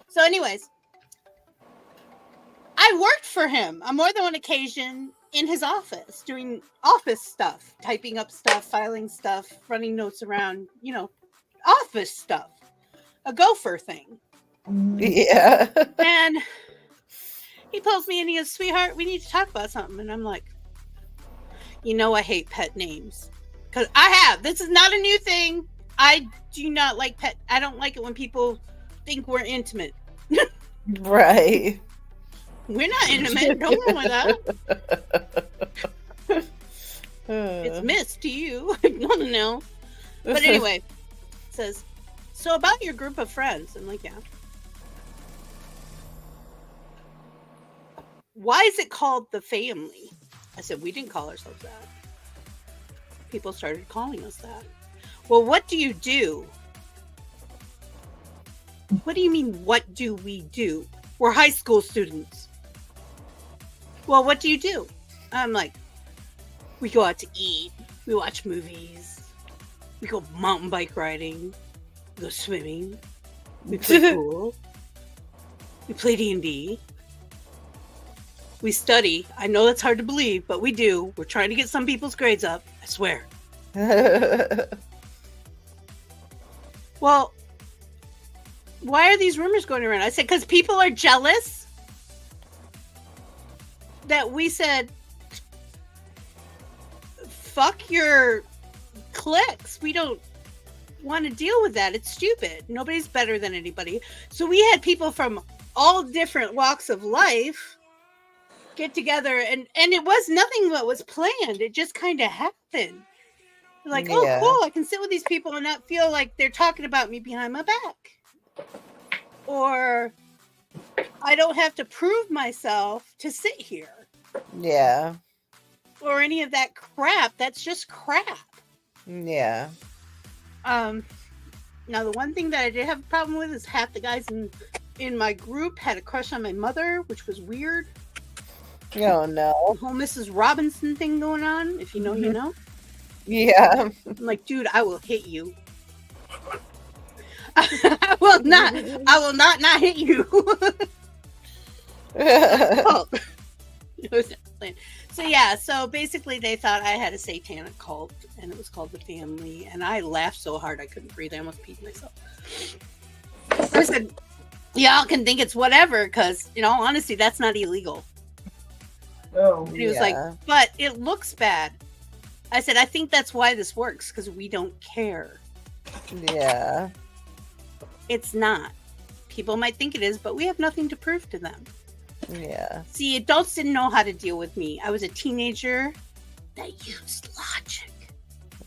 So anyways, I worked for him on more than one occasion in his office, doing office stuff, typing up stuff, filing stuff, running notes around, office stuff. A gopher thing. Yeah. And he pulls me and he goes, "Sweetheart, we need to talk about something." And I'm like, I hate pet names. Because this is not a new thing. I do not like I don't like it when people think we're intimate. Right. We're not intimate. Don't worry about that. It's miss to you. No. But anyway, it says, "So about your group of friends." I'm like, "Yeah. Why is it called the family?" I said, "We didn't call ourselves that. People started calling us that." "Well, what do you do?" "What do you mean, what do we do? We're high school students." "Well, what do you do?" I'm like, "We go out to eat. We watch movies. We go mountain bike riding. We go swimming. We play pool. We play D&D. We study. I know that's hard to believe, but we do. We're trying to get some people's grades up. I swear." "Well, why are these rumors going around?" I said, "Because people are jealous that we said, fuck your cliques. We don't want to deal with that. It's stupid. Nobody's better than anybody." So we had people from all different walks of life get together, and it was nothing that was planned. It just kind of happened. Like, "Oh, cool, I can sit with these people and not feel like they're talking about me behind my back. Or I don't have to prove myself to sit here." Yeah. Or any of that crap. That's just crap. Yeah. Now, the one thing that I did have a problem with is half the guys in my group had a crush on my mother, which was weird. Oh, no. The whole Mrs. Robinson thing going on. If you know, you know. Yeah. I'm like, "Dude, I will hit you." I will not hit you. Oh. So yeah, so basically they thought I had a satanic cult, and it was called the family, and I laughed so hard I couldn't breathe. I almost peed myself. I said, "Y'all can think it's whatever, because in all honesty, that's not illegal." Oh, And he was like, "But it looks bad." I said, "I think that's why this works, because we don't care." Yeah. It's not. People might think it is, but we have nothing to prove to them. Yeah. See, adults didn't know how to deal with me. I was a teenager that used logic.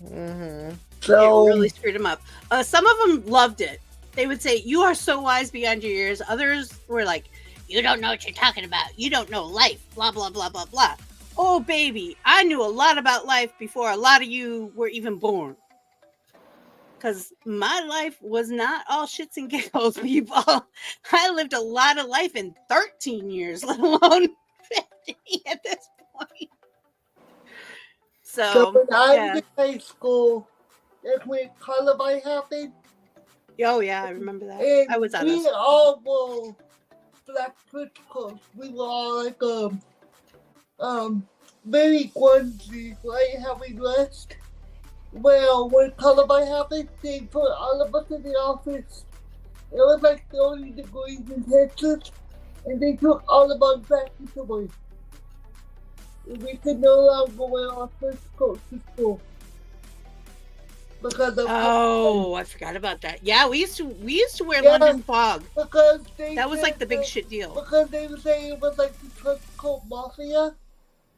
Mm-hmm. So It really screwed them up. Some of them loved it. They would say, "You are so wise beyond your years." Others were like, "You don't know what you're talking about. You don't know life. Blah blah blah blah blah." Oh baby, I knew a lot about life before a lot of you were even born. Because my life was not all shits and giggles, people. I lived a lot of life in 13 years, let alone 50 at this point. So when I yeah. was in high school, that's when Columbine happened. Oh yeah, I remember that. And I was on we us. all were black principals. We were all like very grungy, right? Having dressed. Well, when Columbine happened, they put all of us in the office. It was like 30 degrees in Texas, and they took all of our jackets away. We could no longer wear our first coat to school. Because of I forgot about that. Yeah, we used to wear London Fog. Because that was like the big shit deal. Because they were saying it was like the trench coat mafia,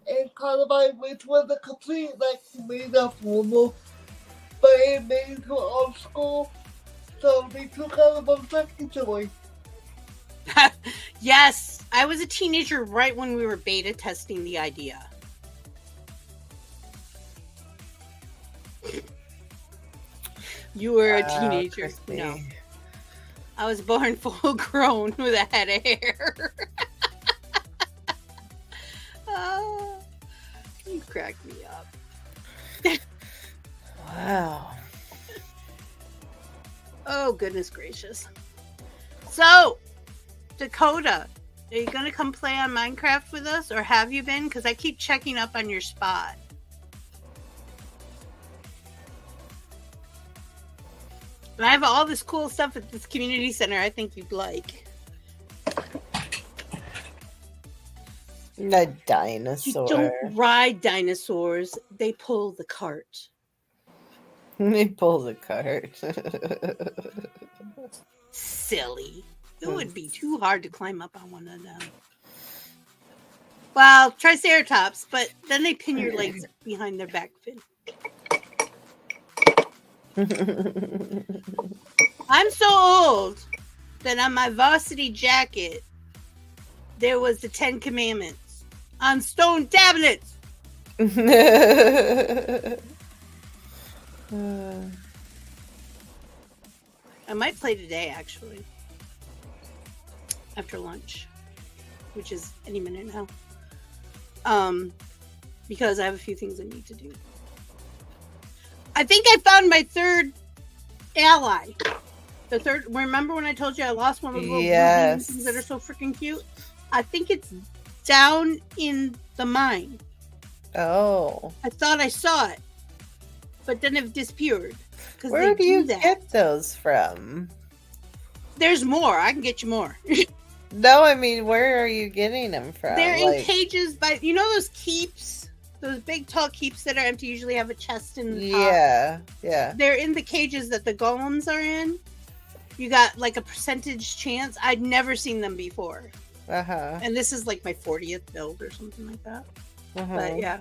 and Columbine, which was a complete like made up rumor, but it made it to our school, so they took all of our jackets away. Yes, I was a teenager right when we were beta testing the idea. You were a teenager. Crispy. No. I was born full grown with a head of hair. You cracked me up. Wow. Oh, goodness gracious. So, Dakota, are you going to come play on Minecraft with us, or have you been? Because I keep checking up on your spot. And I have all this cool stuff at this community center I think you'd like. A dinosaur. You don't ride dinosaurs. They pull the cart. They pull the cart. Silly. It would be too hard to climb up on one of them. Well, Triceratops, but then they pin your legs behind their back fin. I'm so old that on my varsity jacket there was the 10 Commandments on stone tablets. I might play today, actually, after lunch, which is any minute now. Because I have a few things I need to do. I think I found my third ally. The third. Remember when I told you I lost one of those little blue things that are so freaking cute? I think it's down in the mine. Oh. I thought I saw it, but then it disappeared. Where do you get those from? There's more. I can get you more. No, I mean, where are you getting them from? They're in cages by, you know, those keeps, those big tall keeps that are empty usually have a chest in the top. Yeah. They're in the cages that the golems are in. You got like a percentage chance. I'd never seen them before. And this is like my 40th build or something like that. But yeah.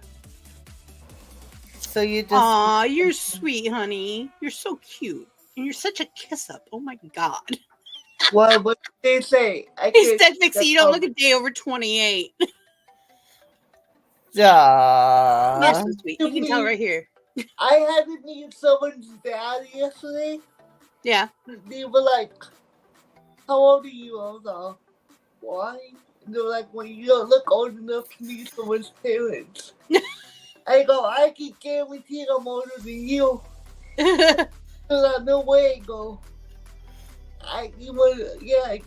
So you just... Aw, you're sweet, honey. You're so cute. And you're such a kiss up. Oh my God. Well, what did they say? He said, Vixie, you don't look a day over 28. You're so sweet. You can tell right here. I had to meet someone's dad yesterday. Yeah. They were like, how old are you? I was like, why? And they were like, well, you don't look old enough to meet someone's parents. I go, I can guarantee I'm older than you. They're like, no way. I go, I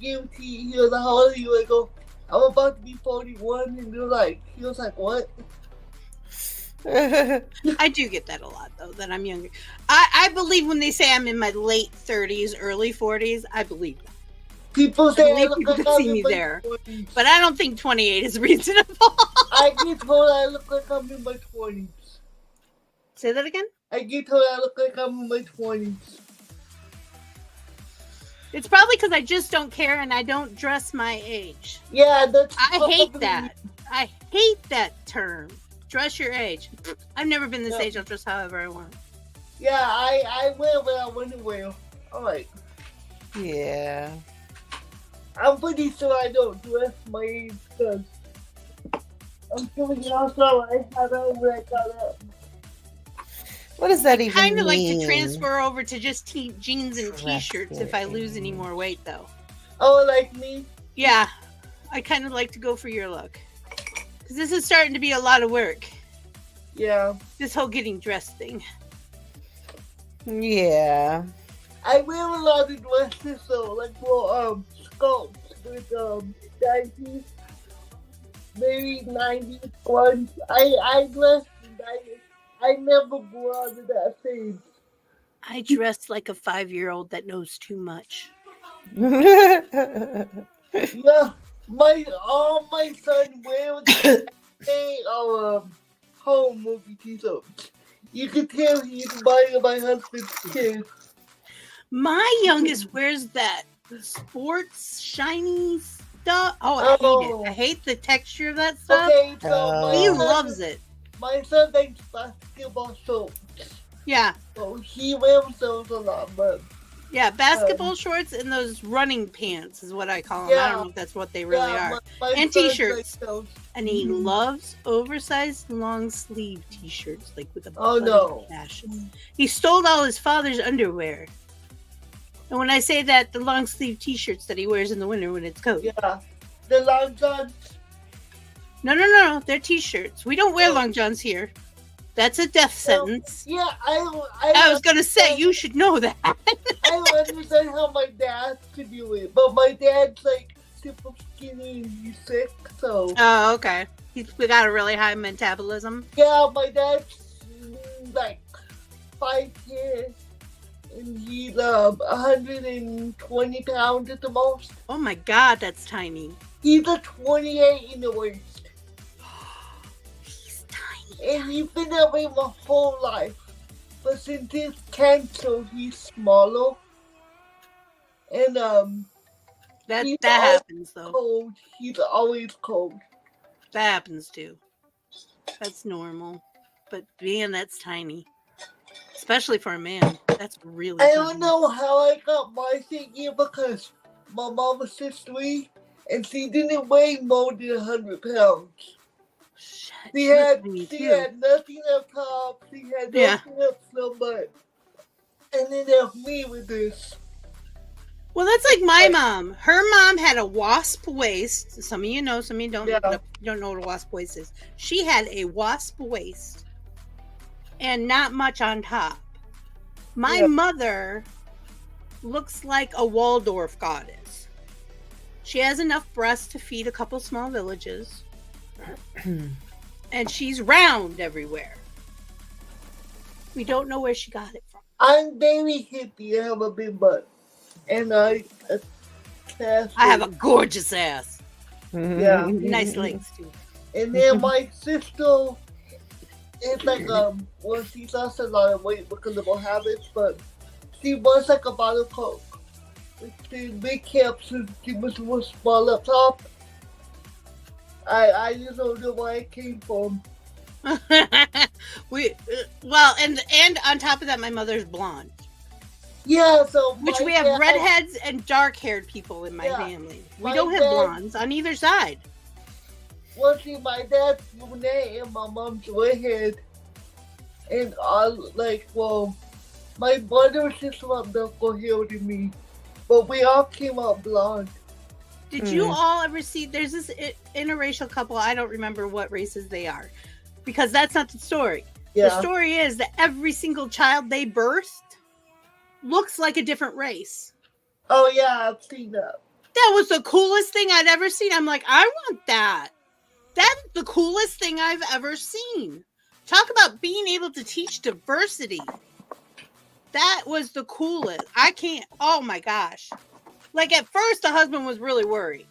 guarantee you. How old are you? I go, I'm about to be 41. And they're like, he was like, what? I do get that a lot, though, that I'm younger. I believe when they say I'm in my late 30s, early 40s, I believe that. People say I look people like can I'm see me in my there. 20s. But I don't think 28 is reasonable. I get told I look like I'm in my 20s. Say that again? I get told I look like I'm in my 20s. It's probably because I just don't care and I don't dress my age. Yeah, that's I hate that. I hate that term. Dress your age. I've never been this age. I'll dress however I want. Yeah, I will, but I wonder where. Alright. Yeah. I'm pretty sure I don't dress my age because I'm feeling also I had it when I got up. What does that I even kind of like mean? to transfer over to just jeans and t-shirts if I lose any more weight, though. Oh, like me? Yeah, I kind of like to go for your look. Because this is starting to be a lot of work. Yeah. This whole getting dressed thing. Yeah. I wear a lot of dresses, so like skirts with diaper, maybe 90s ones. I dress in 90s. I never go out of that phase. I dress like a 5-year-old that knows too much. Yeah, my son wears a home movie t-shirts. You can tell he's buying my husband's kids. My youngest wears that sports shiny stuff. Oh, I hate it. I hate the texture of that stuff. Okay, so he loves it. My son likes basketball shorts. Yeah. So he wears those a lot, but yeah, basketball shorts and those running pants is what I call them. Yeah, I don't know if that's what they really are. my And son t-shirts. likes And he loves oversized long sleeve t-shirts, like with a fashion. He stole all his father's underwear. And when I say that, the long sleeve t-shirts that he wears in the winter when it's cold. Yeah. The long johns. No. They're t-shirts. We don't wear long johns here. That's a death sentence. Yeah, I was gonna say you should know that. I don't understand how my dad could do it, but my dad's like super skinny and he's sick, so. Oh, okay. He's got a really high metabolism. Yeah, my dad's like 5'10", and he's 120 pounds at the most. Oh my God, that's tiny. He's a 28 in the waist. And he's been that way my whole life. But since he's cancer, he's smaller. And that happens though. Cold. He's always cold. That happens too. That's normal. But man, that's tiny. Especially for a man. That's really I tiny. don't know how I got my figure because my mom was 6'3", and she didn't weigh more than 100 pounds. She had nothing up top. She had nothing up the butt. And then there's me with this. Well, that's like my mom. Her mom had a wasp waist. Some of you know, some of you don't. Don't know what a wasp waist is. She had a wasp waist and not much on top. My mother looks like a Waldorf goddess. She has enough breasts to feed a couple small villages. And she's round everywhere. We don't know where she got it from. I'm very hippie. I have a big butt. And I have a gorgeous ass. Yeah. Nice legs, too. And then my sister is like, well, she's lost a lot of weight because of her habits, but she was like a bottle of Coke. With big caps and she was small up top. I just don't know where it came from. Well, and on top of that, my mother's blonde. Yeah, so which we have redheads and dark-haired people in my family. We don't have blondes on either side. Well, see, my dad's brunette and my mom's redhead, and my brother and sister have darker hair than me, but we all came out blonde. Did you all ever see, there's this interracial couple, I don't remember what races they are, because that's not the story. Yeah. The story is that every single child they birthed looks like a different race. Oh yeah, I've seen that. That was the coolest thing I'd ever seen. I'm like, I want that. That's the coolest thing I've ever seen. Talk about being able to teach diversity. That was the coolest. Oh my gosh. Like at first the husband was really worried.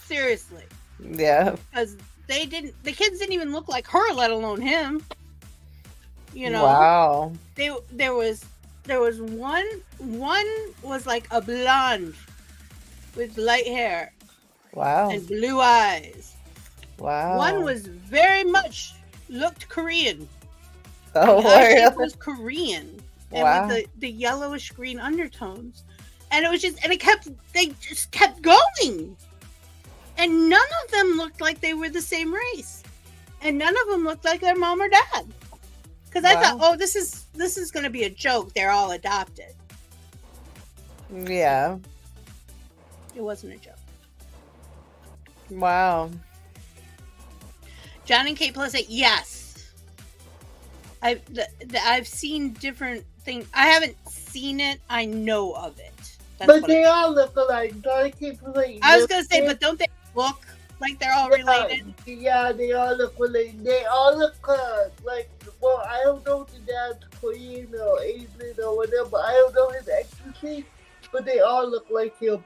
Seriously. Yeah. Because the kids didn't even look like her, let alone him. You know. Wow. There was one was like a blonde with light hair. Wow. And blue eyes. Wow. One was very much looked Korean. Oh, The eye shape really? was Korean. And Wow. with the yellowish green undertones. And it was just, and they just kept going. And none of them looked like they were the same race. And none of them looked like their mom or dad. Because I thought, oh, this is going to be a joke. They're all adopted. Yeah. It wasn't a joke. Wow. John and Kate Plus 8, yes. I've seen different things. I haven't seen it. I know of it. That's But what they all look alike. John and Kate Plus 8. I was going to say, but don't they look like they're all related? Yeah, they all look related. They all look like, well, I don't know if the dad's Korean or Asian or whatever. I don't know his ethnicity, but they all look like him.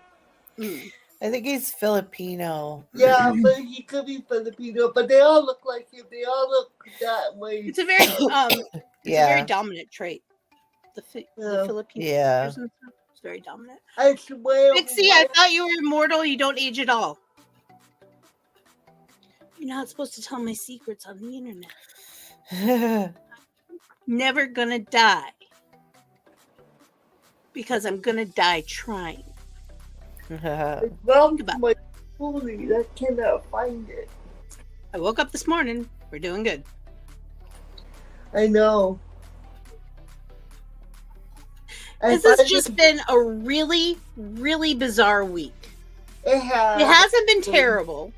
I think he's Filipino. Yeah, but he could be Filipino, but they all look like him. They all look that way. It's a very a very dominant trait. The Filipino Yeah. and stuff. It's very dominant. I swear. Pixie, I thought you were immortal. You don't age at all. You're not supposed to tell my secrets on the internet. Never gonna die. Because I'm gonna die trying. It's wrong to my fully. I cannot find it. I woke up this morning. We're doing good. I know. This has just been a really, really bizarre week. It has. It hasn't been terrible.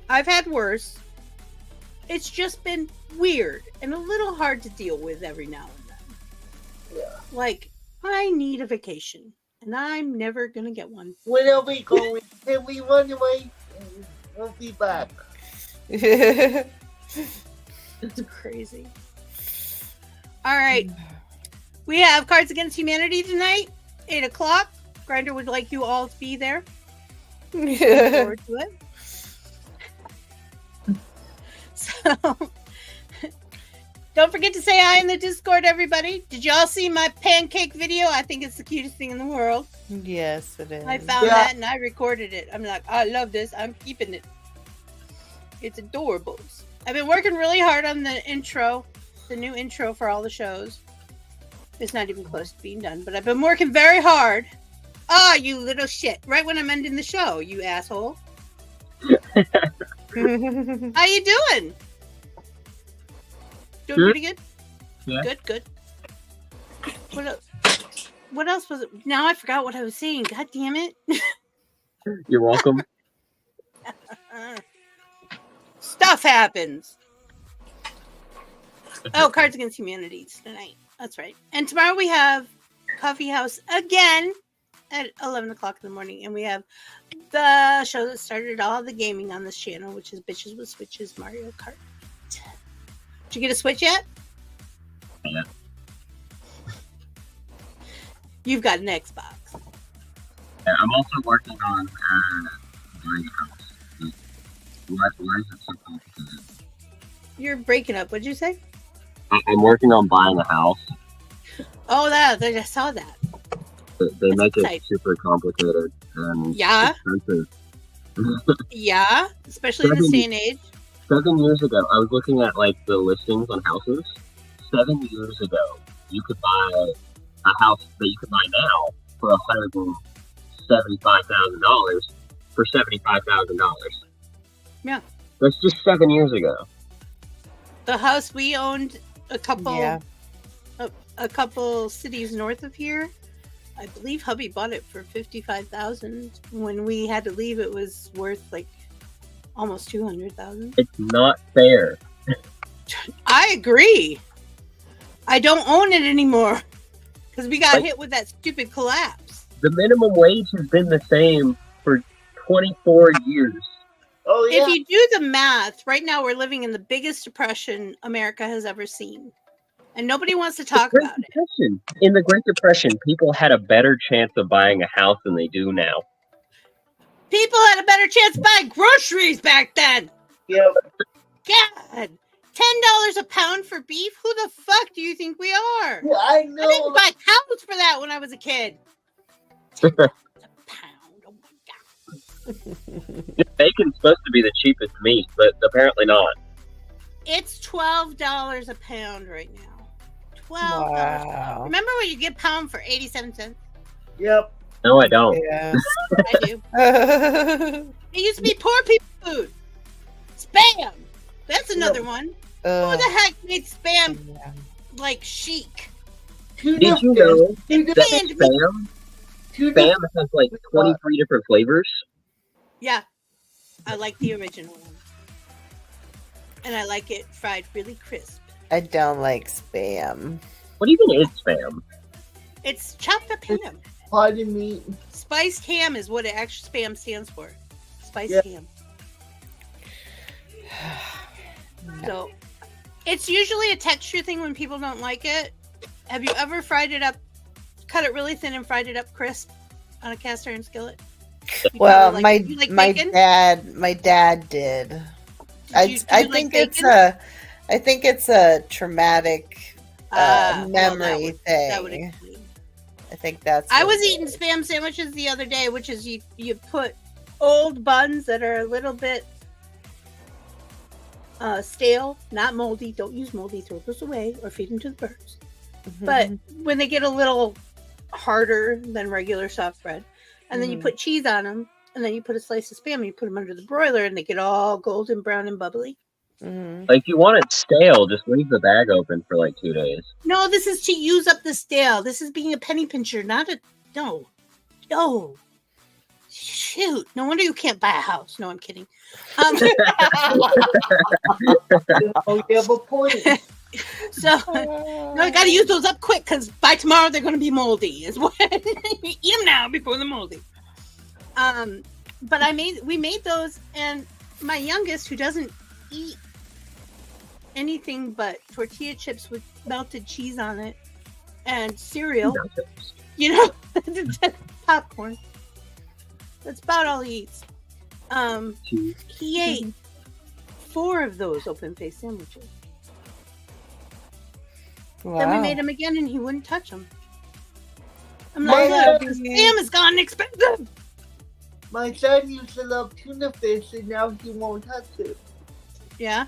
I've had worse. It's just been weird and a little hard to deal with every now and then. Yeah. Like, I need a vacation, and I'm never going to get one. When are we going? Can we run away? We'll be back. It's crazy. All right. We have Cards Against Humanity tonight, 8 o'clock. Grinder would like you all to be there. Look forward to it. So, don't forget to say hi in the Discord, everybody. Did y'all see my pancake video? I think it's the cutest thing in the world. Yes, it is. I found that and I recorded it. I'm like, I love this. I'm keeping it. It's adorable. I've been working really hard on the intro, the new intro for all the shows. It's not even close to being done, but I've been working very hard. Ah, you little shit. Right when I'm ending the show, you asshole. How you doing? Doing pretty good? Yeah. Good. What else was it? Now I forgot what I was saying. God damn it. You're welcome. Stuff happens. Oh, Cards Against Humanity tonight. That's right. And tomorrow we have Coffee House again at 11 o'clock in the morning. And we have the show that started all the gaming on this channel, which is Bitches with Switches Mario Kart. Did you get a Switch yet? Yeah. You've got an Xbox. Yeah, I'm also working on buying a house. Why is it so complicated? You're breaking up. What'd you say? I'm working on buying a house. Oh, I saw that. They make exciting. it super complicated and Yeah. expensive. Yeah, especially in this day and age. 7 years ago, I was looking at like the listings on houses. 7 years ago, you could buy a house that you could buy now for $175,000 for $75,000. Yeah. That's just 7 years ago. The house we owned a couple cities north of here. I believe hubby bought it for $55,000. When we had to leave, it was worth like almost $200,000. It's not fair. I agree. I don't own it anymore because we got hit with that stupid collapse. The minimum wage has been the same for 24 years. Oh, yeah. If you do the math, right now we're living in the biggest depression America has ever seen. And nobody wants to talk about it. In the Great Depression, people had a better chance of buying a house than they do now. People had a better chance buying groceries back then. Yep. God. $10 a pound for beef? Who the fuck do you think we are? Yeah, I know. I didn't buy cows for that when I was a kid. Bacon's supposed to be the cheapest meat, but apparently not. It's $12 a pound right now. $12. Wow. Remember when you get pound for 87 cents? Yep. No, I don't. Yeah. I do. It used to be poor people food. Spam. That's another one. Who the heck made spam like chic? Did you know that spam has like 23 different flavors? Yeah. I like the original one. And I like it fried really crisp. I don't like spam. What even is spam? It's chopped up ham. Pardon me. Spiced ham is what it actually spam stands for. Spiced ham. So it's usually a texture thing when people don't like it. Have you ever fried it up, cut it really thin and fried it up crisp on a cast iron skillet? Well, my dad did. I think it's a traumatic memory thing. I think that's. I was eating spam sandwiches the other day, which is you put old buns that are a little bit stale, not moldy. Don't use moldy. Throw those away or feed them to the birds. Mm-hmm. But when they get a little harder than regular soft bread, and then you put cheese on them, and then you put a slice of spam, and you put them under the broiler, and they get all golden brown and bubbly. Like, if you want it stale, just leave the bag open for like 2 days. No, this is to use up the stale. This is being a penny pincher, not a no. Shoot! No wonder you can't buy a house. No, I'm kidding. Oh, you have a point. So, no, I got to use those up quick because by tomorrow they're going to be moldy. Is what eat them now before they're moldy. But we made those, and my youngest, who doesn't eat anything but tortilla chips with melted cheese on it and cereal, popcorn. That's about all he eats. He ate 4 of those open face sandwiches. Wow. Then we made them again, and he wouldn't touch them. I'm like, look, the spam has gone expensive. My son used to love tuna fish, and now he won't touch it. Yeah,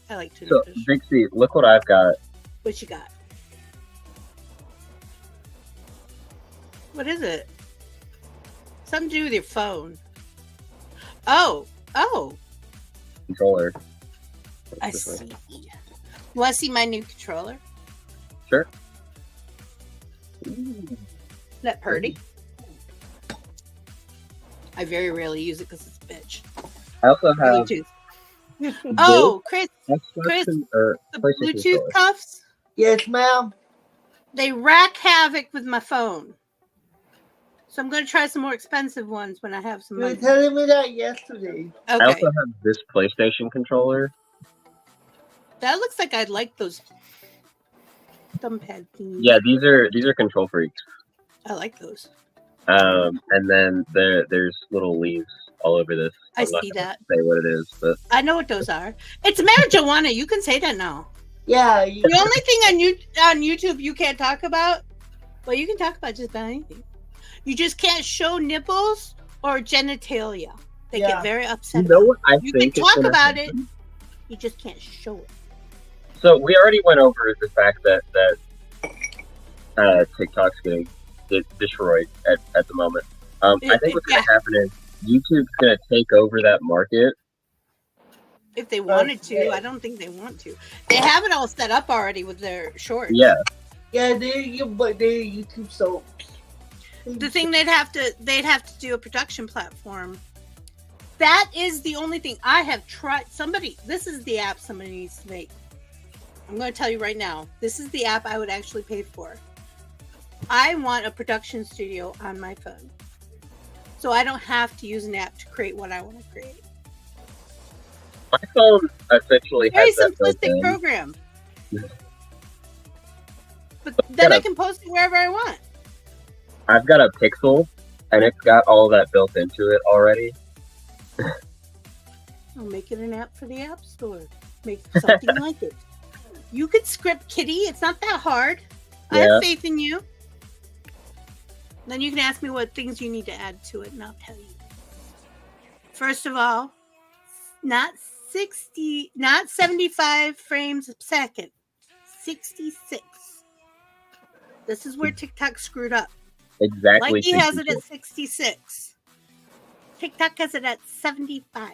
I like tuna So, fish. Dixie, look what I've got. What you got? What is it? Something to do with your phone. Oh. Controller. I see. You want to see my new controller? Sure. Isn't that pretty? I very rarely use it because it's a bitch. I also have Bluetooth. Oh, Chris, the PlayStation Bluetooth controller. cuffs, Yes, ma'am. they rack havoc with my phone. So I'm going to try some more expensive ones when I have some You were money. telling me that yesterday. I Okay. also have this PlayStation controller. That looks like I'd like those thumb pad thingies. Yeah, these are Control Freaks. I like those. And then there's little leaves all over this. I I'm not see gonna that. Say what it is, but I know what those are. It's marijuana. You can say that now. Yeah. The only thing on YouTube you can't talk about, well, you can talk about just about anything. You just can't show nipples or genitalia. They get very upset. You know what I You think can is talk gonna about happen? it. You just can't show it. So we already went over the fact that TikTok's getting destroyed at the moment. I think what's going to happen is YouTube's going to take over that market. If they wanted to, I don't think they want to. They have it all set up already with their shorts. Yeah. Yeah, they're YouTube soaps. The thing they'd have to do a production platform. That is the only thing I have tried. This is the app somebody needs to make. I'm going to tell you right now. This is the app I would actually pay for. I want a production studio on my phone. So I don't have to use an app to create what I want to create. My phone essentially Very has that built simplistic in. program. But then I can post it wherever I want. I've got a Pixel, and it's got all that built into it already. I'll make it an app for the App Store. Make something like it. You could script Kitty. It's not that hard. I have faith in you. Then you can ask me what things you need to add to it, and I'll tell you. First of all, not 75 frames a second. 66. This is where TikTok screwed up. Exactly. Like he has it at 66. TikTok has it at 75.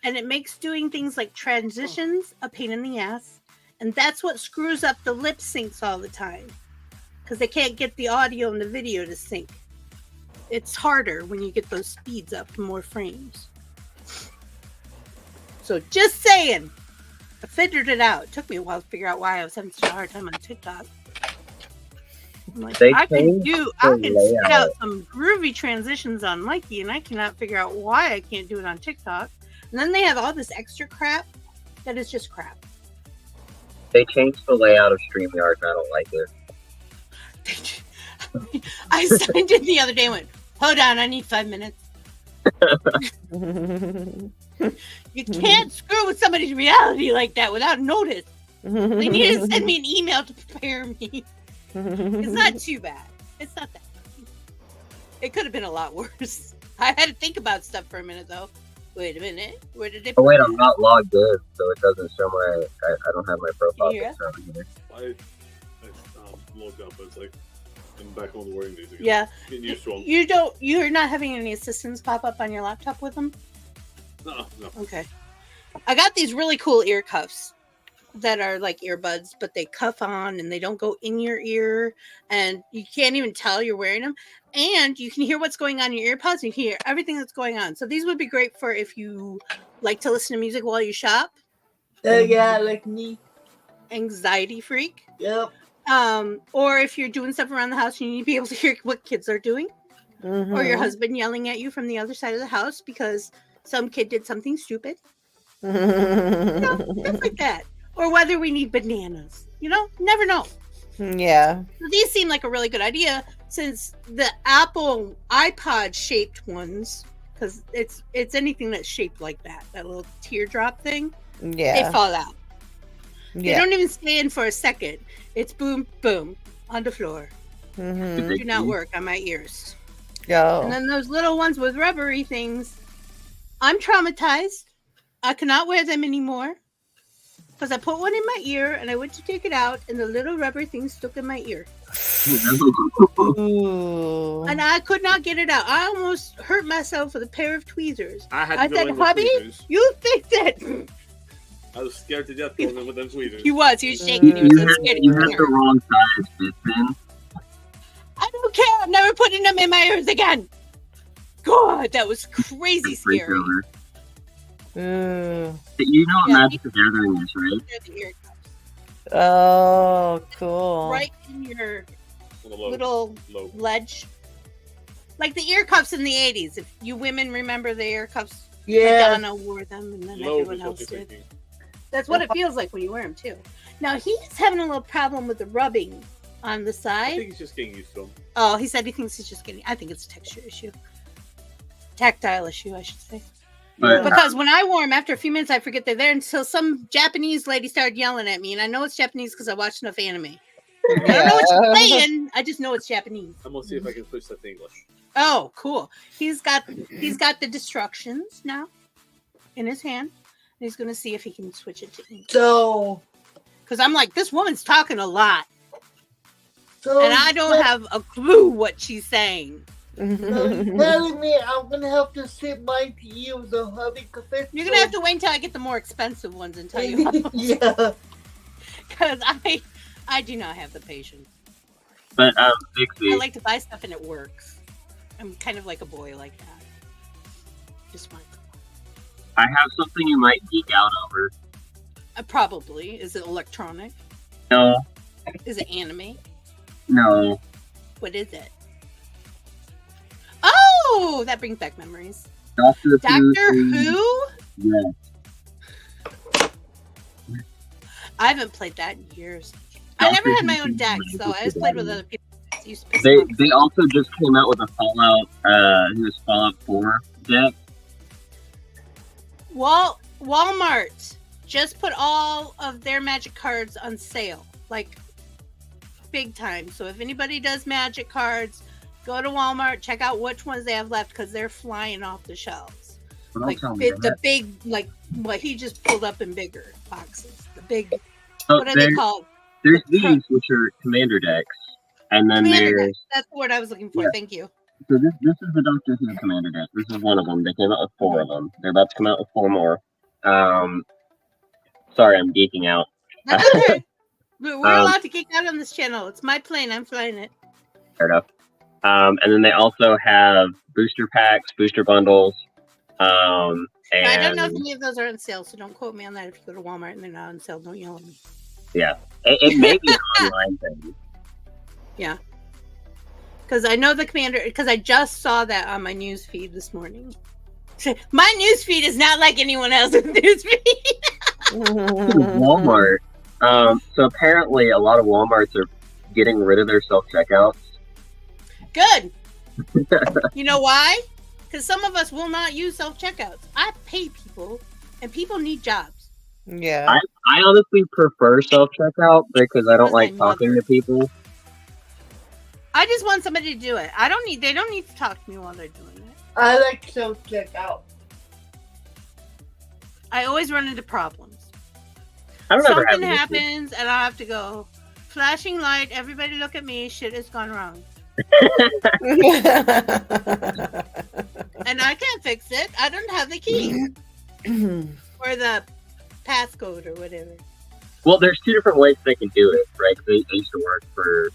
And it makes doing things like transitions a pain in the ass. And that's what screws up the lip syncs all the time. Because they can't get the audio and the video to sync. It's harder when you get those speeds up to more frames. So just saying. I figured it out. It took me a while to figure out why I was having such a hard time on TikTok. I'm like, I can set out some groovy transitions on Likey, and I cannot figure out why I can't do it on TikTok. And then they have all this extra crap that is just crap. They changed the layout of StreamYard, and I don't like it. I signed in the other day and went, hold on, I need 5 minutes. You can't screw with somebody's reality like that without notice. They need to send me an email to prepare me. It's not too bad. It's not that bad. It could have been a lot worse. I had to think about stuff for a minute, though. Wait a minute. Where did it? Oh wait, I'm not logged in, so it doesn't show my. I don't have my profile picture on here. I logged up. It's like I'm back on the wearing days again. Yeah. Getting used to them. You're not having any assistants pop up on your laptop with them? No. Okay. I got these really cool ear cuffs that are like earbuds, but they cuff on and they don't go in your ear, and you can't even tell you're wearing them. And you can hear what's going on in your earpods. And you can hear everything that's going on. So these would be great for if you like to listen to music while you shop. Yeah, like me. Anxiety freak. Yep. Or if you're doing stuff around the house, you need to be able to hear what kids are doing. Mm-hmm. Or your husband yelling at you from the other side of the house because some kid did something stupid. Stuff like that. Or whether we need bananas. Never know. Yeah. So these seem like a really good idea since the Apple iPod shaped ones, because it's anything that's shaped like that little teardrop thing. Yeah. They fall out. Yeah. They don't even stay in for a second. It's boom, boom on the floor. Mm-hmm. Do not work on my ears. Yo. And then those little ones with rubbery things. I'm traumatized. I cannot wear them anymore. Because I put one in my ear and I went to take it out and the little rubber thing stuck in my ear. Ooh. And I could not get it out. I almost hurt myself with a pair of tweezers. I said, hubby, you fix it. I was scared to death going in with them tweezers. He was shaking. He was so scared. You had the wrong size bits in. I don't care. I'm never putting them in my ears again. God, that was crazy scary. Mm. You know what Magic the Gathering is, right? Oh, cool. Right in your little ledge. Like the ear cuffs in the 80s. If you women remember the ear cuffs, Madonna wore them and then everyone else did. That's what it feels like when you wear them, too. Now, he's having a little problem with the rubbing on the side. I think he's just getting used to them. Oh, he said he thinks he's just getting... I think it's a texture issue. Tactile issue, I should say. Because when I wore them, after a few minutes, I forget they're there until some Japanese lady started yelling at me. And I know it's Japanese because I watched enough anime. I don't know what she's saying. I just know it's Japanese. I'm going to see if I can switch that to English. Oh, cool. He's got the destructions now in his hand. And he's going to see if he can switch it to English. So... Because I'm like, this woman's talking a lot. So and I don't have a clue what she's saying. So you're telling me I'm going to have to sit mine to you, the hubby capacities? You're going to have to wait until I get the more expensive ones and tell you how. Yeah. Because I do not have the patience. But, Dixie. I like to buy stuff and it works. I'm kind of like a boy like that. Just want. I have something you might geek out over. Probably. Is it electronic? No. Is it anime? No. What is it? Oh, that brings back memories. Doctor Who? Yes. I haven't played that in years. I never had my own deck, so I just played with other people. They also just came out with a Fallout 4 deck. Walmart just put all of their Magic cards on sale, like big time. So if anybody does Magic cards, go to Walmart, check out which ones they have left because they're flying off the shelves. Like the big, like what he just pulled up in bigger boxes. The big, what are they called? There's these, which are commander decks, and then there's... That's the word I was looking for. Yeah. Thank you. So this is the Doctor Who commander deck. This is one of them. They came out with 4 of them. They're about to come out with 4 more. Sorry, I'm geeking out. That's okay. We're allowed to geek out on this channel. It's my plane. I'm flying it. Fair enough. And then they also have booster packs, booster bundles. And I don't know if any of those are on sale, so don't quote me on that. If you go to Walmart and they're not on sale, don't yell at me. Yeah. It may be an online thing. Yeah. Because I know the commander, because I just saw that on my news feed this morning. My news feed is not like anyone else's news feed. Walmart. So apparently a lot of Walmarts are getting rid of their self-checkouts. Good. You know why? Because some of us will not use self-checkouts. I pay people, and people need jobs. Yeah. I honestly prefer self-checkout because I don't like talking to people. I just want somebody to do it. They don't need to talk to me while they're doing it. I like self-checkout. I always run into problems. Something happens, and I have to go, flashing light, everybody look at me, shit has gone wrong. And I can't fix it. I don't have the key. Or the passcode or whatever. Well, there's 2 different ways they can do it, right? They used to work for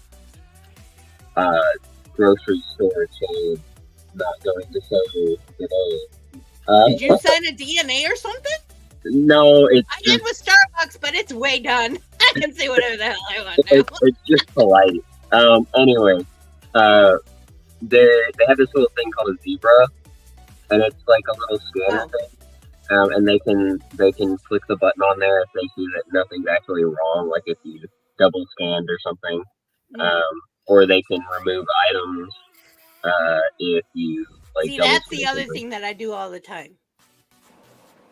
grocery store chain, not going to say today. Did you sign a DNA or something? No, I did with Starbucks, but it's way done. I can say whatever the hell I want now. It's just polite. Anyway, they have this little thing called a zebra, and it's like a little scanner thing. And they can click the button on there if they see that nothing's actually wrong, like if you double scanned or something. Or they can remove items if you like. See, that's the other thing that I do all the time.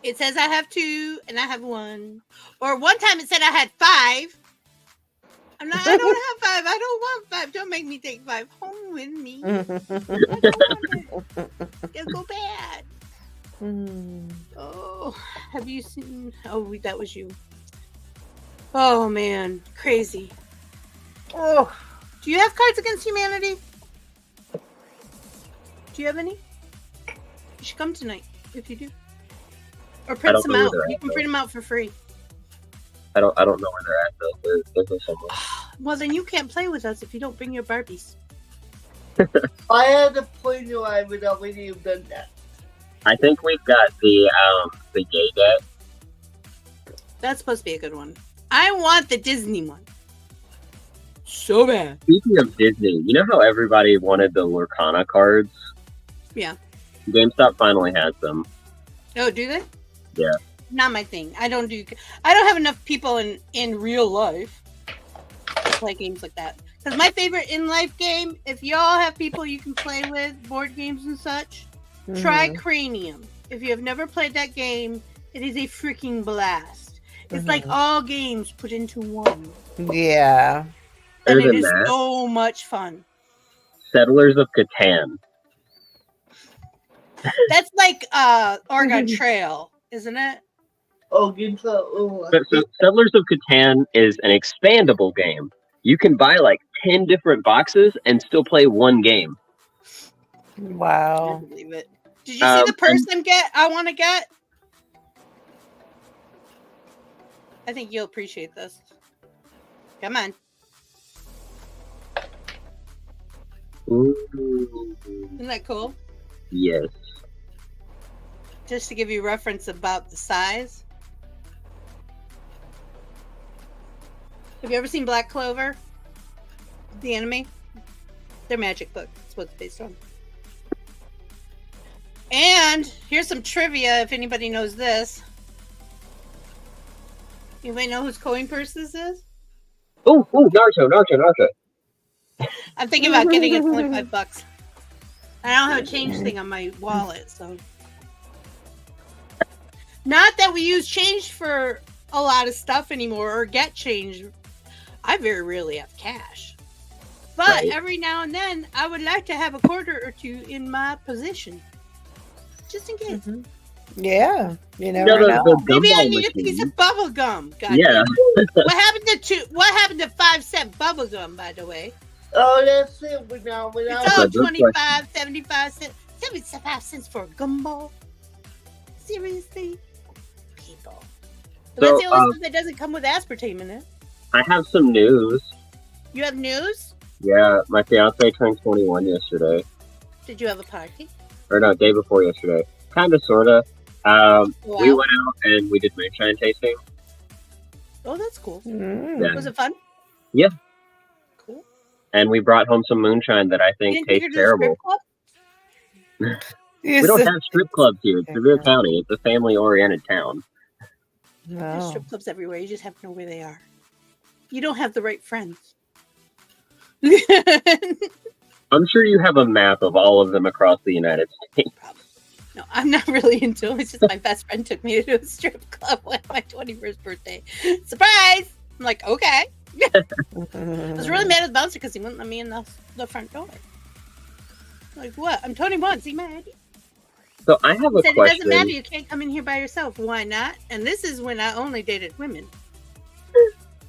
It says I have 2 and I have 1. Or one time it said I had 5. I don't have 5. I don't want 5. Don't make me take 5 home with me. I don't want it. It'll go bad. Oh, have you seen? Oh, that was you. Oh man, crazy. Oh, do you have Cards Against Humanity? Do you have any? You should come tonight if you do. Or print some out. You can print them out for free. I don't know where they're at though. They're somewhere. Well, then you can't play with us if you don't bring your Barbies. I had a point where I would already have done that. I think we've got the gay deck. That's supposed to be a good one. I want the Disney one. So bad. Speaking of Disney, you know how everybody wanted the Lorcana cards? Yeah. GameStop finally has them. Oh, do they? Yeah. Not my thing. I don't have enough people in real life to play games like that. Because my favorite in-life game, if y'all have people you can play with, board games and such, try Cranium. If you have never played that game, it is a freaking blast. It's like all games put into one. Yeah. And it is so much fun. Settlers of Catan. That's like Oregon Trail, isn't it? Oregon Trail. So Settlers of Catan is an expandable game. You can buy like 10 different boxes and still play one game. Wow. I can't believe it. Did you see the purse I want to get? I think you'll appreciate this. Come on. Ooh. Isn't that cool? Yes. Just to give you reference about the size. Have you ever seen Black Clover? The anime? Their magic book. That's what it's based on. And here's some trivia if anybody knows this. Anybody know whose coin purse this is? Ooh, Naruto. I'm thinking about getting it for only $5. I don't have a change thing on my wallet, so. Not that we use change for a lot of stuff anymore or get change. I very rarely have cash. But every now and then, I would like to have a quarter or two in my possession. Just in case. Yeah, you You never know know. the Maybe I gumball need a piece machine? of bubble gum. God Yeah. What happened to 5-cent bubble gum, by the way? Oh, that's it. It's That's all a good 25, 75 cents. 75 cents for a gumball? Seriously? People. But that's So, the only stuff that doesn't come with aspartame in it. I have some news. You have news? Yeah, my fiance turned 21 yesterday. Did you have a party? Or no, day before yesterday. Kinda, sorta. We Wow. went out and we did moonshine tasting. Oh, that's cool. Yeah. Was it fun? Yeah. Cool. And we brought home some moonshine that I You think didn't take her tastes to the strip terrible. club? We don't have strip clubs here. It's Revere County. It's a family-oriented town. There's strip clubs everywhere. You just have to know where they are. You don't have the right friends. I'm sure you have a map of all of them across the United States. No, I'm not really into it. It's just my best friend took me to a strip club on my 21st birthday. Surprise! I'm like, okay. I was really mad at the bouncer because he wouldn't let me in the front door. Like, what? I'm 21. See my ID? So I have He a said, question. it doesn't matter. You can't come in here by yourself. Why not? And this is when I only dated women.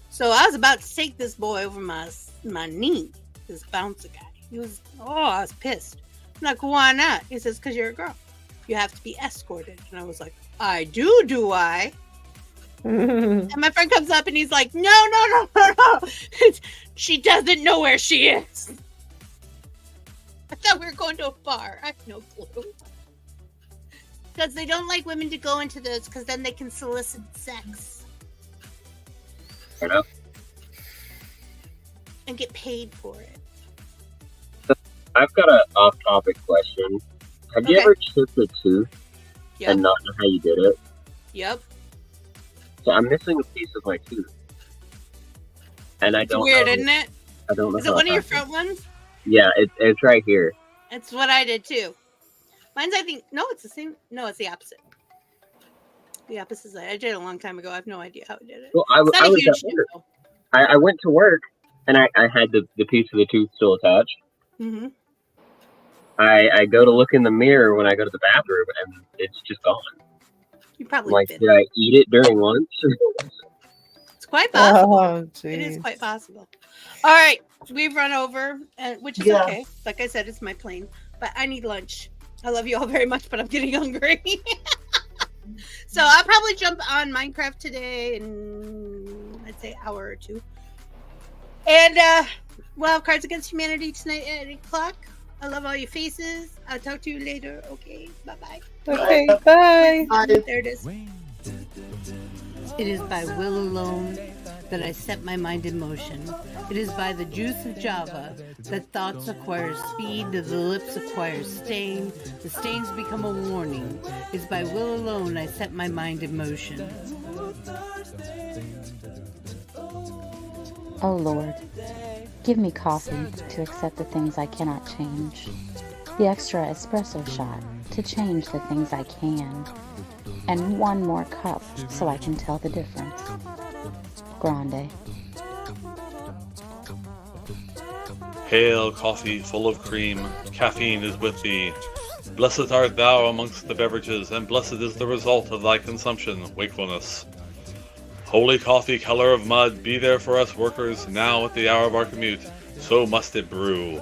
So I was about to take this boy over my knee. This bouncer guy. I was pissed. I'm like, why not? He says, because you're a girl. You have to be escorted. And I was like, I do I? And my friend comes up and he's like, no. She doesn't know where she is. I thought we were going to a bar. I have no clue. Because they don't like women to go into those because then they can solicit sex. Fair enough. And get paid for it. I've got an off-topic question. Have you ever chipped a tooth and not know how you did it? Yep. So I'm missing a piece of my tooth. And I don't Weird, know. isn't it? I don't know Is how it one of your happened. front ones? Yeah, it's right here. That's what I did too. Mine's, I think, no, it's the same. No, it's the opposite. The opposite side. I did it a long time ago. I have no idea how I did it. Well, It's not I a was huge at thing, work. though. I went to work and I had the piece of the tooth still attached. Mm-hmm. I go to look in the mirror when I go to the bathroom and it's just gone. You probably I'm like, bit did it. I eat it during lunch? It's quite possible. Oh, It is geez. quite possible. All right, we've run over, which is Yeah. okay. Like I said, it's my plane, but I need lunch. I love you all very much, but I'm getting hungry. So I'll probably jump on Minecraft today in, I'd say, an hour or two. And we'll have Cards Against Humanity tonight at 8 o'clock. I love all your faces. I'll talk to you later. Okay, bye-bye. Okay, bye. There it is. It is by will alone that I set my mind in motion. It is by the juice of Java that thoughts acquire speed, that the lips acquire stain, the stains become a warning. It is by will alone I set my mind in motion. Oh Lord, give me coffee to accept the things I cannot change, the extra espresso shot to change the things I can, and one more cup so I can tell the difference. Grande. Hail, coffee full of cream, caffeine is with thee. Blessed art thou amongst the beverages, and blessed is the result of thy consumption, wakefulness. Holy coffee, color of mud, be there for us workers, now at the hour of our commute, so must it brew.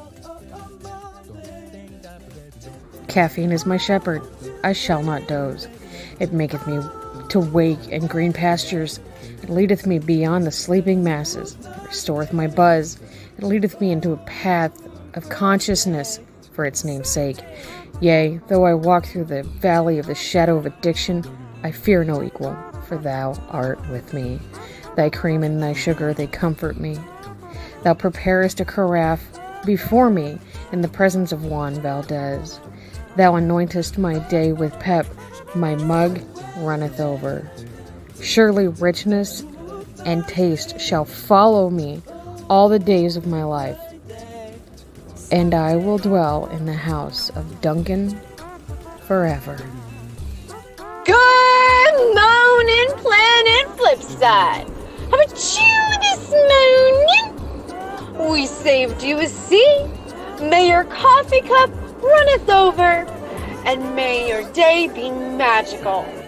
Caffeine is my shepherd, I shall not doze. It maketh me to wake in green pastures. It leadeth me beyond the sleeping masses. It restoreth my buzz. It leadeth me into a path of consciousness for its name's sake. Yea, though I walk through the valley of the shadow of addiction, I fear no equal, for thou art with me. Thy cream and thy sugar, they comfort me. Thou preparest a carafe before me in the presence of Juan Valdez. Thou anointest my day with pep, my mug runneth over. Surely richness and taste shall follow me all the days of my life, and I will dwell in the house of Duncan forever. Good morning, Planet Flipside. How about you this morning? We saved you a seat. May your coffee cup runneth over. and may your day be magical.